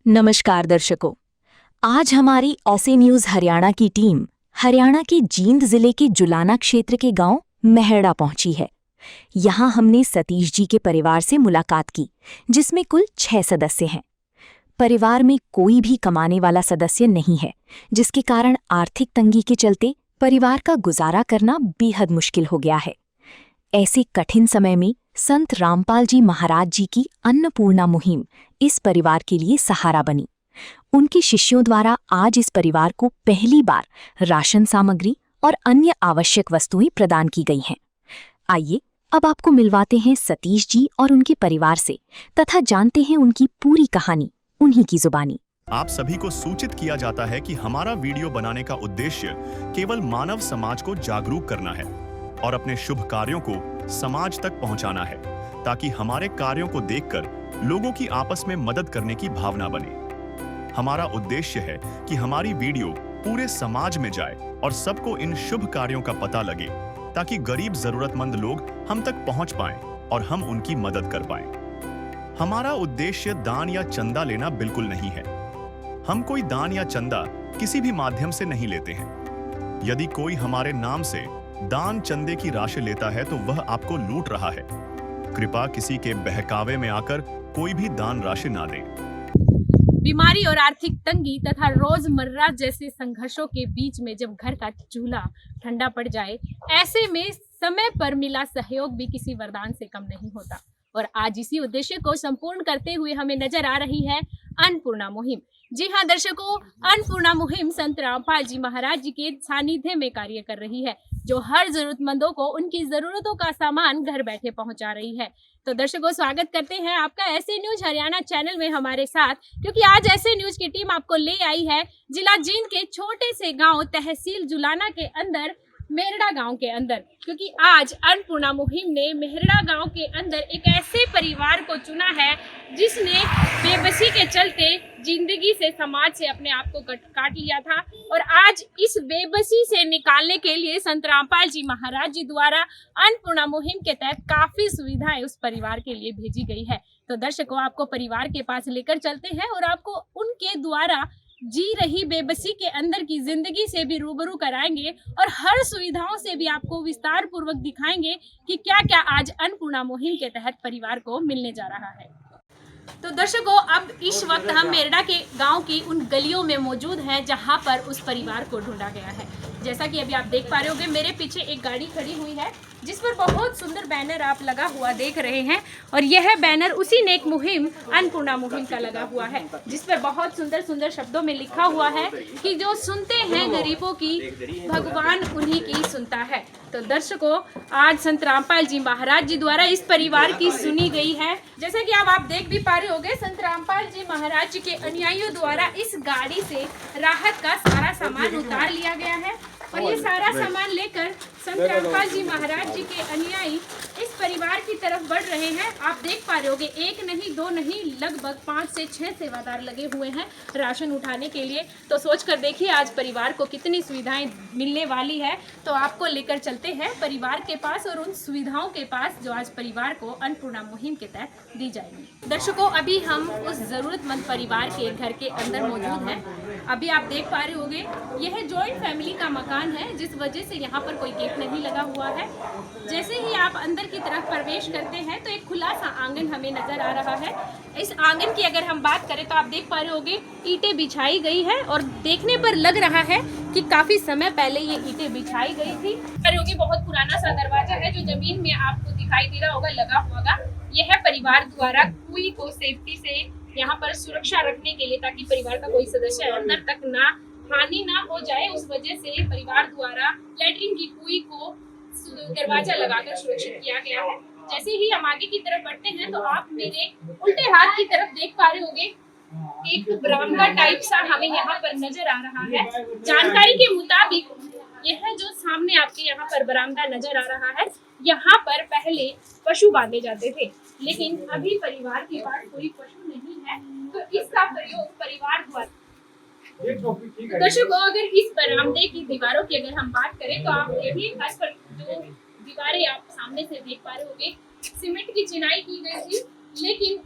नमस्कार दर्शकों, आज हमारी ऐसे न्यूज हरियाणा की टीम हरियाणा के जींद जिले के जुलाना क्षेत्र के गांव मेहड़ा पहुंची है। यहां हमने सतीश जी के परिवार से मुलाकात की, जिसमें कुल 6 सदस्य हैं। परिवार में कोई भी कमाने वाला सदस्य नहीं है, जिसके कारण आर्थिक तंगी के चलते परिवार का गुजारा करना बेहद मुश्किल हो गया है। ऐसे कठिन समय में संत रामपाल जी महाराज जी की अन्नपूर्णा मुहिम इस परिवार के लिए सहारा बनी। उनके शिष्यों द्वारा आज इस परिवार को पहली बार राशन सामग्री और अन्य आवश्यक वस्तुएं प्रदान की गई हैं। आइए अब आपको मिलवाते हैं सतीश जी और उनके परिवार से तथा जानते हैं उनकी पूरी कहानी उन्हीं की जुबानी। आप सभी को सूचित किया जाता है कि हमारा वीडियो बनाने का उद्देश्य केवल मानव समाज को जागरूक करना है और अपने शुभ कार्यों को समाज तक पहुंचाना है, ताकि हमारे कार्यों को देखकर लोगों की आपस में मदद करने की भावना बने। हमारा उद्देश्य है कि हमारी वीडियो पूरे समाज में जाए और सबको इन शुभ कार्यों का पता लगे, ताकि गरीब जरूरतमंद लोग हम तक पहुंच पाएं और हम उनकी मदद कर पाएं। हमारा उद्देश्य दान या चंदा लेना बिल्कुल नहीं है। हम कोई दान या चंदा किसी भी माध्यम से नहीं लेते हैं। यदि कोई हमारे नाम से दान चंदे की राशि लेता है तो वह आपको लूट रहा है। कृपया किसी के बहकावे में आकर कोई भी दान राशि ना दें। बीमारी और आर्थिक तंगी तथा रोजमर्रा जैसे संघर्षों के बीच में जब घर का चूल्हा ठंडा पड़ जाए, ऐसे में समय पर मिला सहयोग भी किसी वरदान से कम नहीं होता। और आज इसी उद्देश्य को संपूर्ण करते हुए हमें नजर आ रही है अन्नपूर्णा मुहिम। जी हाँ दर्शकों, अन्नपूर्णा मुहिम संत रामपाल जी महाराज जी के सानिध्य में कार्य कर रही है, जो हर जरूरतमंदों को उनकी जरूरतों का सामान घर बैठे पहुंचा रही है। तो दर्शकों, स्वागत करते हैं आपका ऐसे न्यूज हरियाणा चैनल में हमारे साथ, क्योंकि आज ऐसे न्यूज की टीम आपको ले आई है जिला जींद के छोटे से गांव तहसील जुलाना के अंदर मेहड़ा गांव के अंदर, क्योंकि आज अन्नपूर्णा मुहिम ने मेहड़ा गांव के अंदर एक ऐसे परिवार को चुना है जिसने बेबसी के चलते जिंदगी से, समाज से अपने आप को काट लिया था। और आज इस बेबसी से निकालने के लिए संत रामपाल जी महाराज जी द्वारा अन्नपूर्णा मुहिम के तहत काफी सुविधाएं उस परिवार के लिए भेजी गई है। तो दर्शकों, आपको परिवार के पास लेकर चलते हैं और आपको उनके द्वारा जी रही बेबसी के अंदर की जिंदगी से भी रूबरू कराएंगे और हर सुविधाओं से भी आपको विस्तार पूर्वक दिखाएंगे कि क्या क्या आज अन्नपूर्णा मुहिम के तहत परिवार को मिलने जा रहा है। तो दर्शकों, अब इस वक्त हम मेरड़ा के गांव की उन गलियों में मौजूद हैं जहां पर उस परिवार को ढूंढा गया है। जैसा कि अभी आप देख पा रहे होंगे, मेरे पीछे एक गाड़ी खड़ी हुई है जिस पर बहुत सुंदर बैनर आप लगा हुआ देख रहे हैं, और यह बैनर उसी नेक मुहिम अन्नपूर्णा मुहिम का लगा हुआ है, जिस पर बहुत सुंदर सुंदर शब्दों में लिखा हुआ है कि जो सुनते हैं गरीबों की, भगवान उन्हीं की सुनता है। तो दर्शकों, आज संत रामपाल जी महाराज जी द्वारा इस परिवार की सुनी गई है। जैसा कि आप देख भी पा रहे होंगे, संत रामपाल जी महाराज जी के अनुयायियों द्वारा इस गाड़ी से राहत का सारा सामान उतार लिया गया है और ये सारा सामान लेकर संत रामपाल जी महाराज जी के अनुयायी इस परिवार की तरफ बढ़ रहे हैं। आप देख पा रहे होंगे, एक नहीं दो नहीं, लगभग 5 से 6 सेवादार लगे हुए हैं राशन उठाने के लिए। तो सोच कर देखिए आज परिवार को कितनी सुविधाएं मिलने वाली है। तो आपको लेकर चलते हैं परिवार के पास और उन सुविधाओं के पास जो आज परिवार को अन्नपूर्णा मुहिम के तहत दी जाएगी। दर्शकों, अभी हम उस जरूरतमंद परिवार के घर के अंदर मौजूद हैं। अभी आप देख पा रहे होंगे, यह जॉइंट फैमिली का मकान है, जिस वजह से यहाँ पर कोई गेट नहीं लगा हुआ है। जैसे ही आप अंदर की तरफ प्रवेश करते हैं तो एक खुला सा आंगन हमें नजर आ रहा है। इस आंगन की अगर हम बात करें तो आप देख पा रहे होंगे, ईंटें बिछाई गई है और देखने पर लग रहा है कि काफी समय पहले ये ईंटें बिछाई गई थी। बहुत पुराना सा दरवाजा है जो जमीन में आपको दिखाई दे रहा होगा, लगा होगा। यह परिवार द्वारा कुएं को सेफ्टी से यहाँ पर सुरक्षा रखने के लिए, ताकि परिवार का कोई सदस्य अंदर तक ना हानि ना हो जाए, उस वजह से परिवार द्वारा लैट्रिन की कुएं को दरवाजा लगाकर सुरक्षित किया गया है। जैसे ही हम आगे की तरफ बढ़ते हैं तो आप मेरे उल्टे हाथ की तरफ देख पा रहे होंगे, एक बरामदा टाइप सा हमें यहाँ पर नजर आ रहा है। जानकारी के मुताबिक यह जो सामने आपके यहाँ पर बरामदा नजर आ रहा है, यहाँ पर पहले पशु बांधे जाते थे, लेकिन अभी परिवार के पास कोई पशु नहीं है, तो इसका प्रयोग परिवार द्वारा। दर्शकों, अगर इस बरामदे की दीवारों की अगर हम बात करें तो आप देखिए, खास कर जो दीवारें आप सामने से देख पा रहे होंगे, सीमेंट की चिनाई की गई थी, लेकिन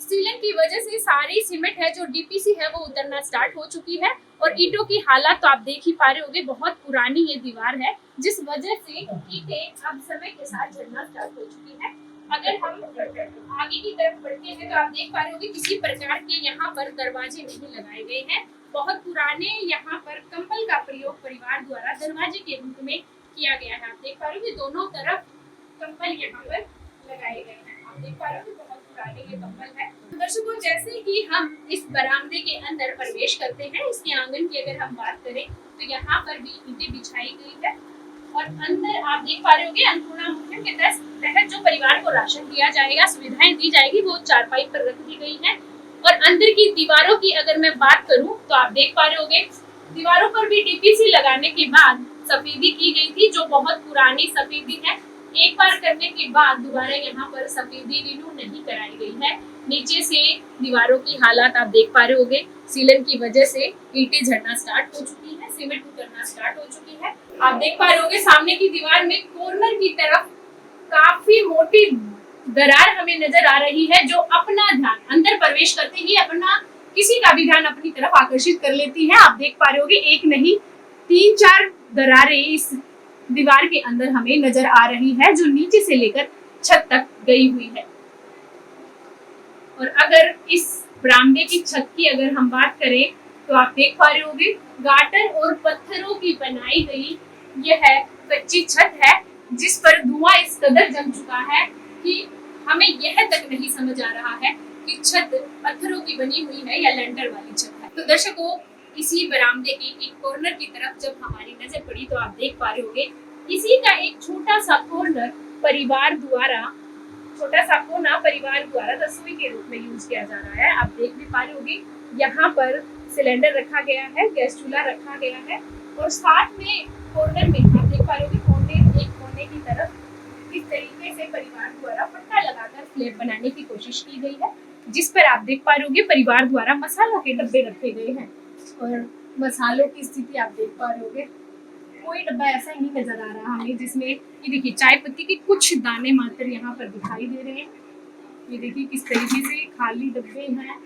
सीलन की वजह से सारी सीमेंट है जो डीपीसी है वो उतरना स्टार्ट हो चुकी है और ईंटों की हालत तो आप देख ही पा रहे होंगे, बहुत पुरानी ये दीवार है जिस वजह से ईंटें अब समय के साथ झड़ना स्टार्ट हो चुकी है। अगर हम आगे की तरफ बढ़ते हैं तो आप देख पा रहे होंगे किसी प्रकार के यहाँ पर दरवाजे नहीं लगाए गए हैं। बहुत पुराने यहाँ पर कंबल का प्रयोग परिवार द्वारा दरवाजे के रूप में किया गया है। आप देख पा रहे हो दोनों तरफ कंबल यहाँ पर लगाए गए हैं। आप देख पा रहे हो बहुत पुराने ये कंबल है। दर्शकों, जैसे कि हम इस बरामदे के अंदर प्रवेश करते हैं, इसके आंगन की अगर हम बात करें तो यहाँ पर भी ईंटें बिछाई गई है और अंदर आप देख पा रहे होंगे अन्नपूर्णा मुहिम के तहत जो परिवार को राशन दिया जाएगा, सुविधाएं दी जाएगी, वो चारपाई पर रख दी गई है। और अंदर की दीवारों की अगर मैं बात करूं तो आप देख पा रहे होंगे दीवारों पर भी डीपीसी लगाने के बाद सफेदी की गई थी, जो बहुत पुरानी सफेदी है। एक बार करने के बाद दोबारा यहाँ पर सफेदी रिन्यू नहीं कराई गई है। नीचे से दीवारों की हालत आप देख पा रहे होंगे, सीलन की वजह से ईंटें झड़ना स्टार्ट हो चुकी है, सीमेंट उतरना स्टार्ट हो चुकी है। आप देख पा रहे होंगे सामने की दीवार में कॉर्नर की तरफ काफी मोटी दरार हमें नजर आ रही है, जो अपना ध्यान अंदर प्रवेश करते ही अपना किसी का भी ध्यान अपनी तरफ आकर्षित कर लेती है। आप देख पा रहे होंगे एक नहीं 3-4 दरारें इस दीवार के अंदर हमें नजर आ रही है, जो नीचे से लेकर छत तक गई हुई है। और अगर इस बरामदे की छत की अगर हम बात करें तो आप देख पा रहे होंगे गाटर और पत्थरों की बनाई गई यह कच्ची छत है, जिस पर धुआं इस कदर जम चुका है कि हमें यह तक नहीं समझ आ रहा है कि छत पत्थरों की बनी हुई है या लेंटर वाली छत है। तो दर्शकों, इसी बरामदे की एक कॉर्नर की तरफ जब हमारी नजर पड़ी तो आप देख पा रहे होंगे इसी का एक छोटा सा कॉर्नर परिवार द्वारा रसोई के रूप में यूज किया जा रहा है। आप देख भी पा रहे होंगे यहाँ पर सिलेंडर रखा गया है, गैस चूल्हा रखा गया है और साथ में कॉर्नर में आप देख पा रहे होंगे कोने की तरफ इस तरीके से परिवार द्वारा पट्टा लगाकर स्लैब बनाने की कोशिश की गई है, जिस पर आप देख पा रहे होंगे परिवार द्वारा मसालों के डब्बे रखे गए हैं। और मसालों की स्थिति आप देख पा रहे होंगे कोई डब्बा ऐसा नहीं नजर आ रहा हमें जिसमें ये देखिए चाय पत्ती के कुछ दाने मात्र यहाँ पर दिखाई दे रहे हैं। ये देखिए किस तरीके से खाली डब्बे हैं,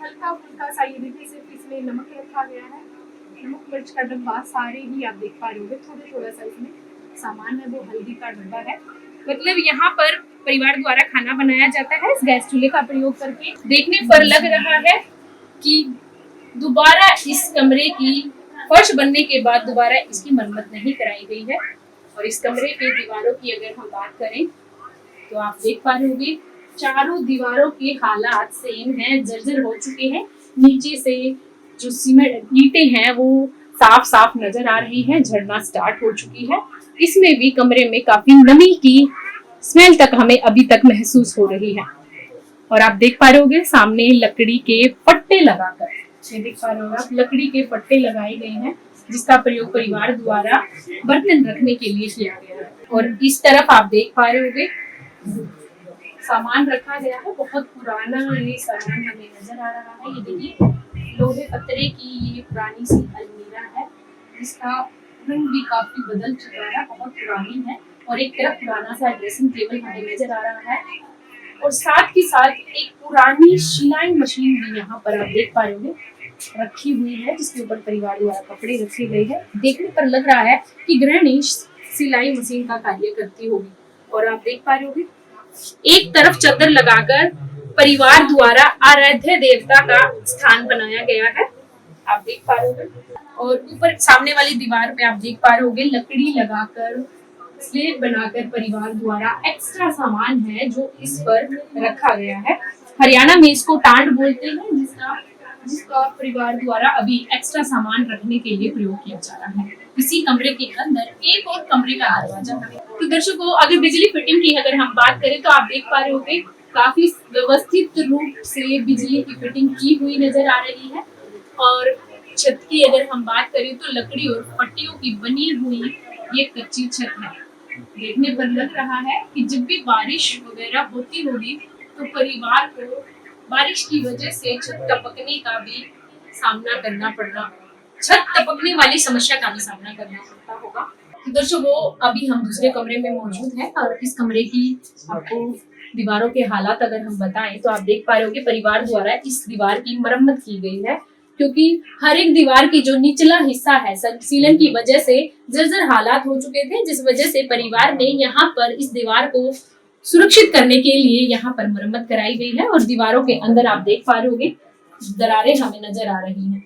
हल्का फुल्का सा ये देखिए सिर्फ इसमें नमक रखा गया है, नमक मिर्च का डब्बा सारे ही आप देख पा रहे होंगे। थोड़ा सा इसमें सामान है वो हल्दी का डब्बा है। मतलब यहाँ पर परिवार द्वारा खाना बनाया जाता है इस गैस चूल्हे का प्रयोग करके। देखने पर लग रहा है कि दोबारा इस कमरे की फर्श बनने के बाद दोबारा इसकी मरम्मत नहीं कराई गई है। और इस कमरे के दीवारों की अगर हम बात करें तो आप देख पा रहे होंगे चारों दीवारों के हालात सेम हैं, जर्जर हो चुके हैं। नीचे से जो सीमेंट ईंटें हैं वो साफ साफ नजर आ रही है, झड़ना स्टार्ट हो चुकी है। इसमें भी कमरे में काफी नमी की स्मेल तक हमें अभी तक महसूस हो रही है। और आप देख पा रहे होंगे सामने लकड़ी के पट्टे लगाकर, ये देख पा रहे होंगे आप लकड़ी के पट्टे लगाए गए हैं, जिसका प्रयोग परिवार द्वारा बर्तन रखने के लिए किया गया है। और इस तरफ आप देख पा रहे होंगे सामान रखा गया है, बहुत पुराना ये सामान हमें नजर आ रहा है। ये देखिए लोहे पत्थरे की ये पुरानी सी अलमीरा है, जिसका रंग भी काफी बदल चुका है, बहुत पुरानी है। और एक तरफ पुराना सा ड्रेसिंग टेबल हमें नजर आ रहा है और साथ ही साथ एक पुरानी सिलाई मशीन भी यहाँ पर आप देख पा रहे होंगे रखी हुई है, जिसके ऊपर परिवार द्वारा कपड़े रखे गए हैं। देखने पर लग रहा है कि गृहिणी सिलाई मशीन का कार्य करती होगी। और आप देख पा रहे होंगे एक तरफ चादर लगाकर परिवार द्वारा आराध्य देवता का स्थान बनाया गया है, आप देख पा रहे होंगे। और ऊपर सामने वाली दीवार पे आप देख पा रहे होंगे लकड़ी लगाकर स्लेब बनाकर परिवार द्वारा एक्स्ट्रा सामान है जो इस पर रखा गया है। हरियाणा में इसको टांड बोलते हैं, जिसका परिवार द्वारा अभी एक्स्ट्रा सामान रखने के लिए प्रयोग किया जा रहा है। इसी कमरे के अंदर एक और कमरे का दरवाजा है। तो दर्शकों, अगर बिजली फिटिंग की अगर हम बात करें तो आप देख पा रहे होंगे काफी व्यवस्थित रूप से बिजली की फिटिंग की हुई नजर आ रही है। और छत की अगर हम बात करें तो लकड़ी और पट्टियों की बनी हुई ये कच्ची छत है। देखने पर लग रहा है कि जब भी बारिश वगैरह होती होगी तो परिवार को बारिश की वजह से छत टपकने का भी सामना करना पड़ रहा, छत टपकने वाली समस्या का भी सामना करना पड़ता होगा। तो दर्शकों, अभी हम दूसरे कमरे में मौजूद हैं और इस कमरे की आपको दीवारों के हालात अगर हम बताएं तो आप देख पा रहे होंगे परिवार द्वारा इस दीवार की मरम्मत की गई है, क्योंकि हर एक दीवार की जो निचला हिस्सा है संपीड़न की वजह से जर्जर हालात हो चुके थे, जिस वजह से परिवार ने यहाँ पर इस दीवार को सुरक्षित करने के लिए यहाँ पर मरम्मत कराई गई है। और दीवारों के अंदर आप देख पा रहे होंगे दरारें हमें नजर आ रही हैं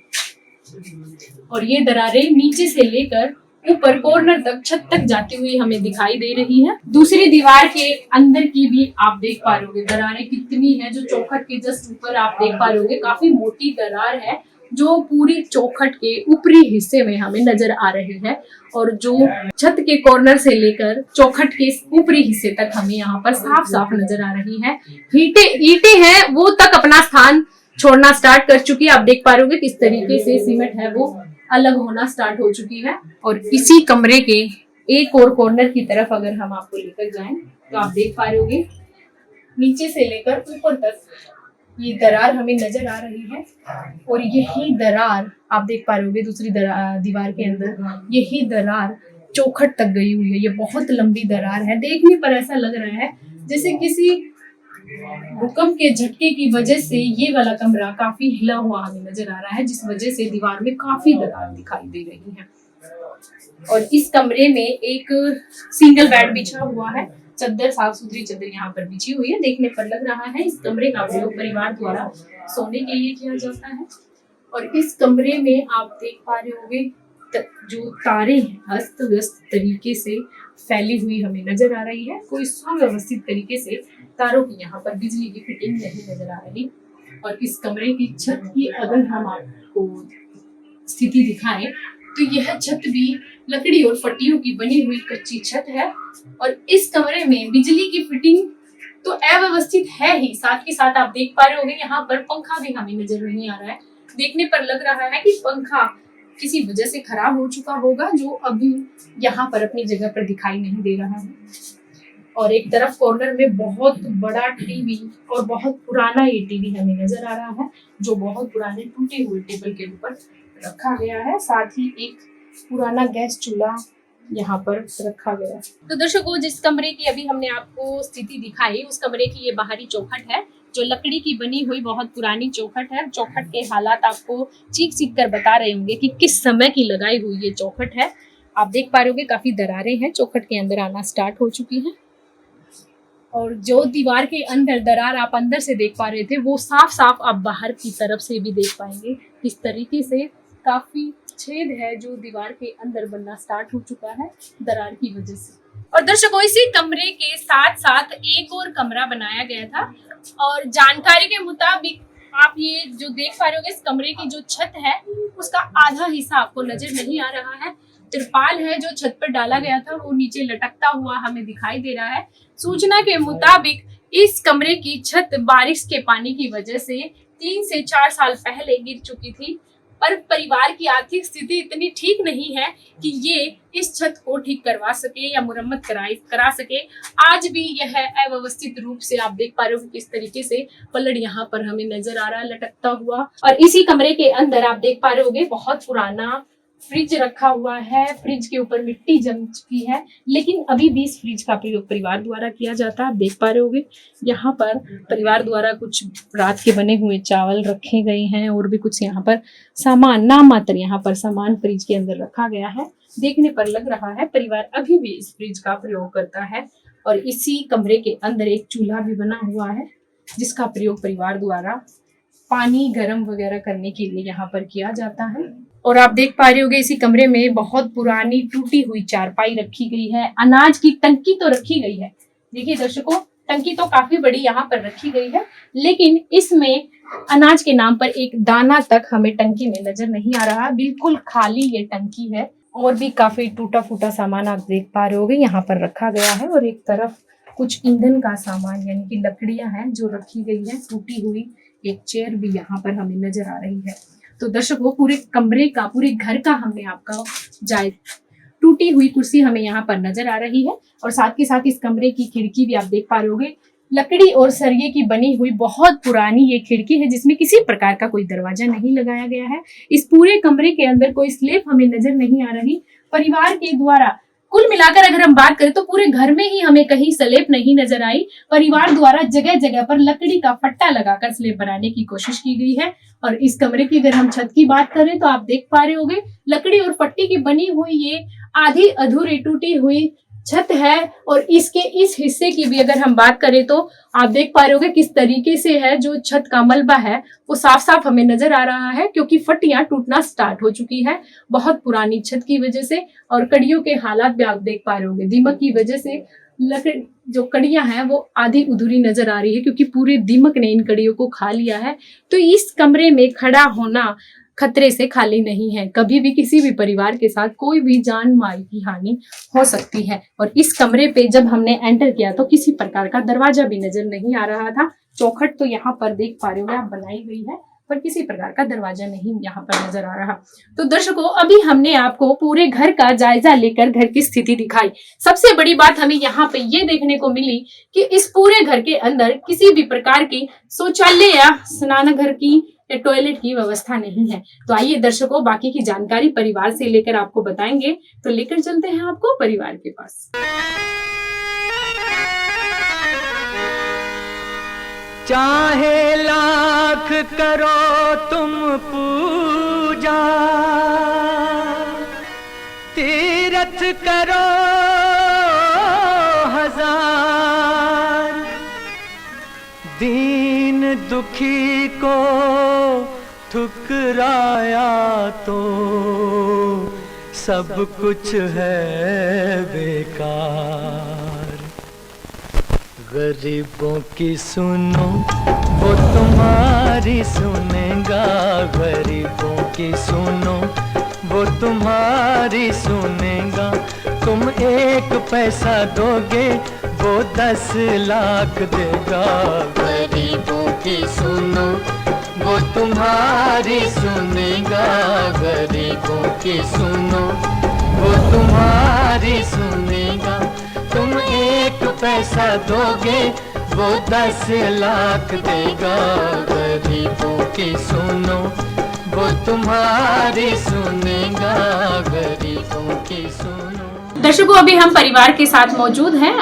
और ये दरारें नीचे से लेकर ऊपर कॉर्नर तक छत तक जाती हुई हमें दिखाई दे रही है। दूसरी दीवार के अंदर की भी आप देख पा रहे होगे दरारें कितनी है, जो चौखट के जस्ट ऊपर आप देख पा रहे होगे काफी मोटी दरार है जो पूरी चौखट के ऊपरी हिस्से में हमें नजर आ रही है और जो छत के कॉर्नर से लेकर चौखट के ऊपरी हिस्से तक हमें यहाँ पर साफ साफ नजर आ रही है। ईंटें हैं वो तक अपना स्थान छोड़ना स्टार्ट कर चुकी है। आप देख पा रहे होगे किस तरीके से सीमेंट है वो अलग होना स्टार्ट हो चुकी है। और इसी कमरे के एक और कॉर्नर की तरफ अगर हम आपको लेकर जाएं तो आप देख पा रहे होगे नीचे से लेकर ऊपर तक ये दरार हमें नजर आ रही है और यही दरार आप देख पा रहे होगे दूसरी दीवार के अंदर यही दरार चौखट तक गई हुई है। ये बहुत लंबी दरार है, देखने पर ऐसा लग रहा है जैसे किसी भूकंप के झटके की वजह से ये वाला कमरा काफी हिला हुआ हमें नजर आ रहा है, जिस वजह से दीवार में काफी दरार दिखाई दे रही है। और इस कमरे में एक सिंगल बेड बिछा हुआ है, चद्दर साफ सुथरी चद्दर यहाँ पर बिछी हुई है। देखने पर लग रहा है इस कमरे का प्रयोग परिवार द्वारा सोने के लिए किया जाता है। और इस कमरे में आप देख पा रहे होंगे जो तारे अस्त व्यस्त तरीके से फैली हुई हमें नजर आ रही है, कोई सुव्यवस्थित तरीके से तारों की यहाँ पर बिजली की फिटिंग नहीं नजर आ रही। और इस कमरे की छत की अगर हम आपको स्थिति दिखाएं तो यह छत भी लकड़ी और पट्टियों की बनी हुई कच्ची छत है और इस कमरे में बिजली की फिटिंग तो अव्यवस्थित है ही, साथ के साथ आप देख पा रहे होंगे यहाँ पर पंखा भी हमें नजर नहीं आ रहा है। देखने पर लग रहा है कि पंखा किसी वजह से खराब हो चुका होगा जो अभी यहाँ पर अपनी जगह पर दिखाई नहीं दे रहा है। और एक तरफ कॉर्नर में बहुत बड़ा टीवी और बहुत पुराना ये टीवी हमें नजर आ रहा है जो बहुत पुराने टूटे हुए टेबल के ऊपर रखा गया है। साथ ही एक पुराना गैस चूल्हा यहाँ पर रखा गया। तो दर्शकों, जिस कमरे की अभी हमने आपको स्थिति दिखाई उस कमरे की ये बाहरी चौखट है जो लकड़ी की बनी हुई बहुत पुरानी चौखट है। चौखट के हालात आपको चीख कर बता रहे होंगे कि किस समय की लगाई हुई ये चौखट है। आप देख पा रहे होंगे काफी दरारें हैं, चौखट के अंदर आना स्टार्ट हो चुकी है। और जो दीवार के अंदर दरार आप अंदर से देख पा रहे थे वो साफ साफ आप बाहर की तरफ से भी देख पाएंगे। इस तरीके से काफी छेद है जो दीवार के अंदर बनना स्टार्ट हो चुका है दरार की वजह से। और दर्शकों, इसी कमरे के साथ साथ एक और कमरा बनाया गया था और जानकारी के मुताबिक आप ये जो देख पा रहे होगे इस कमरे की जो छत है उसका आधा हिस्सा आपको नजर नहीं आ रहा है। तिरपाल है जो छत पर डाला गया था वो नीचे लटकता हुआ हमें दिखाई दे रहा है। सूचना के मुताबिक इस कमरे की छत बारिश के पानी की वजह से 3 से 4 साल पहले गिर चुकी थी, पर परिवार की आर्थिक स्थिति इतनी ठीक नहीं है कि ये इस छत को ठीक करवा सके या मुरम्मत करा सके। आज भी यह अव्यवस्थित रूप से आप देख पा रहे हो किस तरीके से पलड़ यहाँ पर हमें नजर आ रहा है लटकता हुआ। और इसी कमरे के अंदर आप देख पा रहे होगे बहुत पुराना फ्रिज रखा हुआ है। फ्रिज के ऊपर मिट्टी जम चुकी है, लेकिन अभी भी इस फ्रिज का प्रयोग परिवार द्वारा किया जाता है। आप देख पा रहे होगे यहाँ पर परिवार द्वारा कुछ रात के बने हुए चावल रखे गए हैं और भी कुछ यहाँ पर सामान नाम मात्र यहाँ पर सामान फ्रिज के अंदर रखा गया है। देखने पर लग रहा है परिवार अभी भी इस फ्रिज का प्रयोग करता है। और इसी कमरे के अंदर एक चूल्हा भी बना हुआ है जिसका प्रयोग परिवार द्वारा पानी गर्म वगैरह करने के लिए यहाँ पर किया जाता है। और आप देख पा रहे होगे इसी कमरे में बहुत पुरानी टूटी हुई चारपाई रखी गई है। अनाज की टंकी तो रखी गई है। देखिए दर्शकों, टंकी तो काफी बड़ी यहाँ पर रखी गई है, लेकिन इसमें अनाज के नाम पर एक दाना तक हमें टंकी में नजर नहीं आ रहा। बिल्कुल खाली ये टंकी है। और भी काफी टूटा फूटा सामान आप देख पा रहे होगे यहाँ पर रखा गया है। और एक तरफ कुछ ईंधन का सामान यानी कि लकड़ियां हैं जो रखी गई है। टूटी हुई एक चेयर भी यहाँ पर हमें नजर आ रही है। तो दर्शकों, पूरे कमरे का पूरे घर का हमने आपका जायजा। टूटी हुई कुर्सी हमें यहाँ पर नजर आ रही है और साथ के साथ इस कमरे की खिड़की भी आप देख पा रहे होगे लकड़ी और सरिये की बनी हुई बहुत पुरानी ये खिड़की है जिसमें किसी प्रकार का कोई दरवाजा नहीं लगाया गया है। इस पूरे कमरे के अंदर कोई स्लैब हमें नजर नहीं आ रही। परिवार के द्वारा कुल मिलाकर अगर हम बात करें तो पूरे घर में ही हमें कहीं स्लेब नहीं नजर आई। परिवार द्वारा जगह जगह पर लकड़ी का फट्टा लगाकर स्लेब बनाने की कोशिश की गई है। और इस कमरे की अगर हम छत की बात करें तो आप देख पा रहे होंगे लकड़ी और फट्टे की बनी हुई ये आधी अधूरी टूटी हुई छत है। और इसके इस हिस्से की भी अगर हम बात करें तो आप देख पा रहे होंगे किस तरीके से है, जो छत का मलबा है वो साफ साफ हमें नजर आ रहा है, क्योंकि फट्टियां टूटना स्टार्ट हो चुकी है बहुत पुरानी छत की वजह से। और कड़ियों के हालात भी आप देख पा रहे होंगे, दीमक की वजह से लकड़ी जो कड़ियां हैं वो आधी अधूरी नजर आ रही है, क्योंकि पूरे दीमक ने इन कड़ियों को खा लिया है। तो इस कमरे में खड़ा होना खतरे से खाली नहीं है। कभी भी किसी भी परिवार के साथ कोई भी जान माल की हानि हो सकती है। और इस कमरे पे जब हमने एंटर किया तो किसी प्रकार का दरवाजा भी नजर नहीं आ रहा था। चौखट तो यहाँ पर देख पा रहे हो आप बनाई गई है, पर किसी प्रकार का दरवाजा नहीं यहाँ पर नजर आ रहा। तो दर्शकों, अभी हमने आपको पूरे घर का जायजा लेकर घर की स्थिति दिखाई। सबसे बड़ी बात हमें यहाँ पे ये देखने को मिली कि इस पूरे घर के अंदर किसी भी प्रकार की शौचालय या स्नानघर की या टॉयलेट की व्यवस्था नहीं है। तो आइए दर्शकों, बाकी की जानकारी परिवार से लेकर आपको बताएंगे। तो लेकर चलते हैं आपको परिवार के पास। चाहे लाख करो तुम पूजा, तीरथ करो हजार, दीन दुखी को ठुकराया तो सब कुछ है बेकार। गरीबों की सुनो वो तुम्हारी सुनेगा, गरीबों की सुनो वो तुम्हारी सुनेगा। तुम 1 पैसा दोगे वो 10 लाख देगा। गरीबों की सुनो वो तुम्हारी सुनेगा, गरीबों की सुनो वो तुम्हारी सुनेगा। तुम 1 पैसा दोगे वो 10 लाख देगा। गरीबों की सुनो वो तुम्हारी सुनेगा, गरीबों की सुनो। दर्शकों, अभी हम परिवार के साथ मौजूद हैं।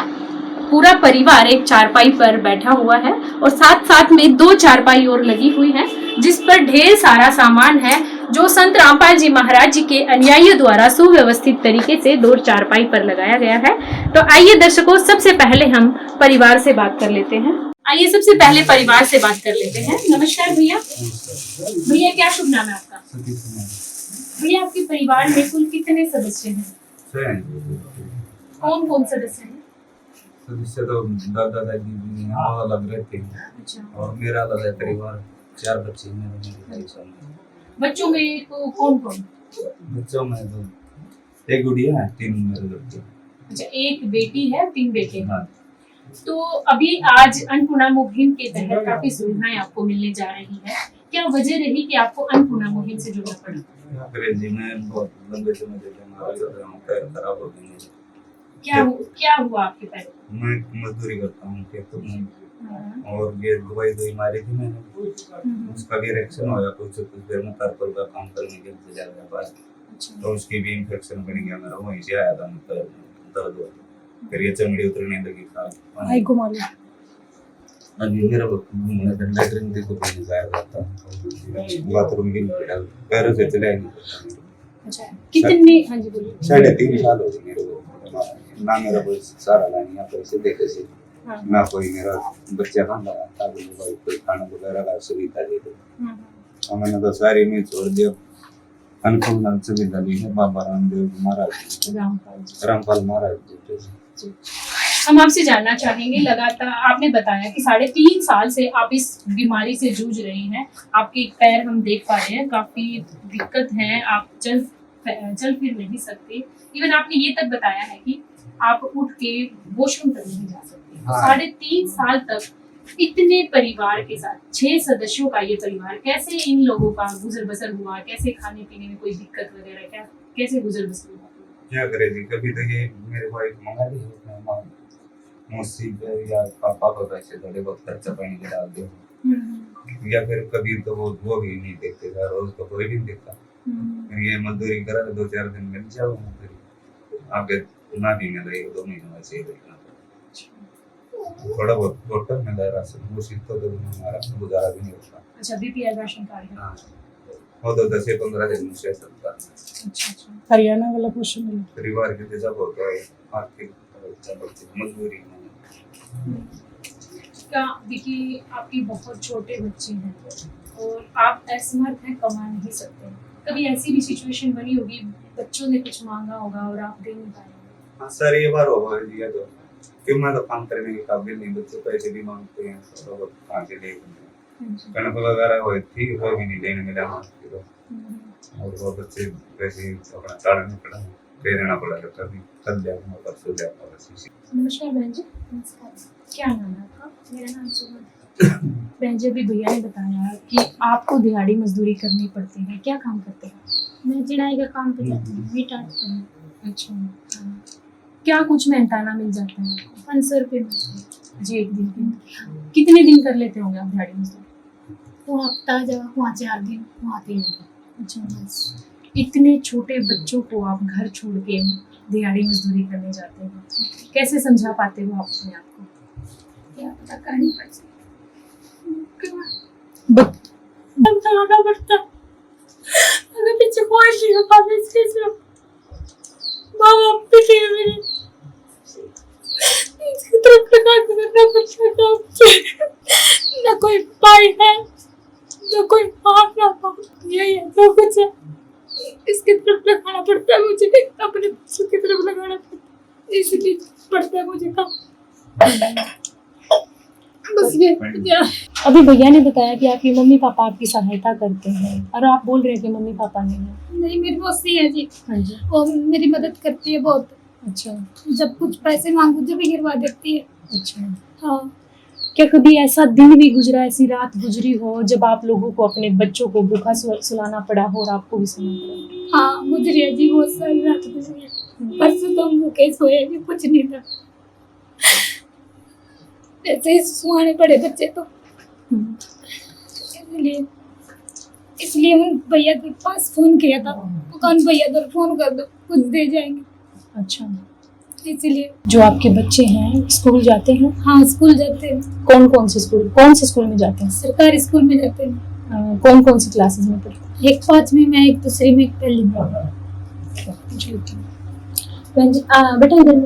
पूरा परिवार एक चारपाई पर बैठा हुआ है और साथ साथ में 2 चारपाई और लगी हुई है, जिस पर ढेर सारा सामान है जो संत रामपाल जी महाराज जी के अनुयायियों द्वारा सुव्यवस्थित तरीके से 2 चारपाई पर लगाया गया है। तो आइए दर्शकों, सबसे पहले हम परिवार से बात कर लेते हैं। आइए सबसे पहले परिवार से बात कर लेते हैं। नमस्कार भैया। भैया, क्या शुभ नाम है आपका? भैया, आपके परिवार में कुल कितने सदस्य हैं? कौन कौन सदस्य हैं? सदस्य तो दादा दादी अलग रहते हैं। अच्छा। और मेरा अलग है परिवार। 4 बच्चे हैं मेरे भाई। बच्चों में तो कौन कौन? बच्चों में तो 1 गुड़िया है, 3 मेरे बच्चे। अच्छा, 1 बेटी है, 3 बेटे हैं। हाँ। तो अभी आज अन्नपूर्णा मुहिम के तहत काफी सुविधाएं आपको मिलने जा रही है। क्या वजह रही कि आपको अन्नपूर्णा मुहिम से जुड़ना पड़ा? अंग्रेजी में बहुत लंबे समय से पैर खराब हो गए। क्या हुआ आपके पैर? मैं मजदूरी करता हूँ खेतों में, और ये दवाई मारी थी मैंने, उसका भी रिएक्शन हो गया कुछ देर में। तारपल का काम करने के लिए जा रहा पास, तो उसकी भी इन्फेक्शन बन गया मेरा। वहीं से आया था मतलब दर्द हुआ, फिर ये चमड़ी उतरने लगी। भाई घुमा लो। अभी मेरा लेटरिन भी कुछ नहीं जाया जाता, बाथरूम भी नहीं डाल, पैरों से चला ही नहीं। अच्छा, कितने? हाँ जी बोलिए। 3.5 साल हो गए मेरे को। ना मेरा कोई सारा लाइन यहाँ पर से देखे से, ना कोई मेरा बच्चा खाना कोई खाना वगैरह का सुविधा दे दो। और मैंने तो सारी में छोड़ दिया। अन्नपूर्णा सुविधा ली है बाबा रामदेव महाराज, रामपाल महाराज जी। हम आपसे जानना चाहेंगे, लगातार आपने बताया कि 3.5 साल से आप इस बीमारी से जूझ रहे हैं। आपके पैर हम देख पा रहे हैं, काफी दिक्कत है, आप चल फिर नहीं सकते। इवन आपने ये तक बताया है कि आप उठ के वॉशरूम तक नहीं जा सकते। हाँ। 3.5 साल तक इतने परिवार के साथ 6 सदस्यों का ये परिवार, कैसे इन लोगों का गुजर बसर हुआ? कैसे खाने पीने में कोई दिक्कत वगैरह, क्या कैसे गुजर बसर हुआ? क्या करे जी, कभी तो ये मेरे वाइफ मंगा ली मौसी या पापा को पैसे थोड़े बहुत खर्चा पानी के डाल दो, या फिर कभी तो वो भी नहीं देखते था, रोज तो कोई भी नहीं देखता। ये मजदूरी करा 2-4 दिन मिल जाओ, आगे ना भी मिले 2 महीने वैसे ही रहना। थोड़ा बहुत होटल में रह राशन वो सीट तो हमारा गुजारा भी नहीं होता। अच्छा, बीपीएल राशन कार्ड है। हाँ, वो तो 10-15 दिन से सकता है। अच्छा, हरियाणा वाला पोषण मिला। परिवार के लिए जब होता है आर्थिक मजबूरी में। क्या देखिए, आपके बहुत छोटे बच्चे हैं और आप असमर्थ हैं, कमा नहीं सकते। कभी ऐसी भी सिचुएशन बनी होगी, बच्चों ने कुछ मांगा होगा और आप दे नहीं पाए? हाँ सर, ये बार होगा दिया तो कि मैं तो काम करने के काबिल नहीं, बच्चे पैसे भी मांगते हैं तो वो कहाँ से देंगे। कणक वगैरह हुई थी वो भी नहीं देने मिला मांगते तो, और वो बच्चे पैसे अपना टालने पड़ा, दे देना पड़ा। कभी कल जाऊंगा परसों जाऊंगा बस। नमस्कार बहन जी। नमस्कार। क्या नाम है आपका? मेरा नाम सुमन। बहन जी, अभी भैया ने बताया कि आपको दिहाड़ी मजदूरी करनी पड़ती है, क्या काम करते हैं? मैं चिड़ाई का काम पे जाती हूँ, मीट आर्ट पे। अच्छा, क्या कुछ मेहनताना मिल जाता है आपको? 500 रुपये मिलते जी, एक दिन के। कितने दिन कर लेते होंगे आप दिहाड़ी मजदूरी? वो हफ्ता जगह वहाँ 4 दिन, वहाँ 3 दिन। अच्छा, बस इतने छोटे बच्चों को आप घर छोड़ के दिहाड़ी मजदूरी करने जाते हो, कैसे समझा पाते हो आप अपने आप को? क्या पता करनी पड़ती। बताना पड़ता अगर पीछे ख्वाहिश नहीं हो पाते इसके सिर्फ माँ बाप पीछे मेरे इसकी तरफ लगा के करना पड़ता काम। ना कोई भाई है, ना कोई माँ, ना बाप, यही है तो कुछ है। इसकी तरफ लगाना पड़ता है मुझे, अपने बच्चों की तरफ लगाना पड़ता है, इसलिए पड़ता है मुझे काम। बस ये अभी भैया ने बताया कि आपके मम्मी पापा आपकी सहायता करते हैं और आप बोल रहे हैं कि मम्मी पापा नहीं है। नहीं, मेरी मौसी है जी। हाँ जी। वो मेरी मदद करती है बहुत। अच्छा। जब कुछ पैसे मांगू जब भी गिरवा देती है। अच्छा, हाँ। क्या कभी ऐसा दिन भी गुजरा, ऐसी रात गुजरी हो जब आप लोगों को अपने बच्चों को भूखा सुलाना पड़ा हो और आपको भी सुना पड़ा? हाँ, गुजरी है जी, बहुत सारी रात गुजरी है। परसों तो हम भूखे सोए भी, कुछ नहीं था, ऐसे ही सुहाने पड़े बच्चे तो। इसलिए उन भैया के पास फोन किया था, वो कौन भैया तो फोन कर दो कुछ दे जाएंगे। अच्छा, इसलिए। जो आपके बच्चे हैं स्कूल जाते हैं? हाँ, स्कूल जाते हैं। कौन से स्कूल में जाते हैं? सरकारी स्कूल में जाते हैं। कौन सी क्लासेस में पढ़ते हैं? एक 5वीं में, एक 2री में, एक 1ली में। बहन जी, बेटा इधर में।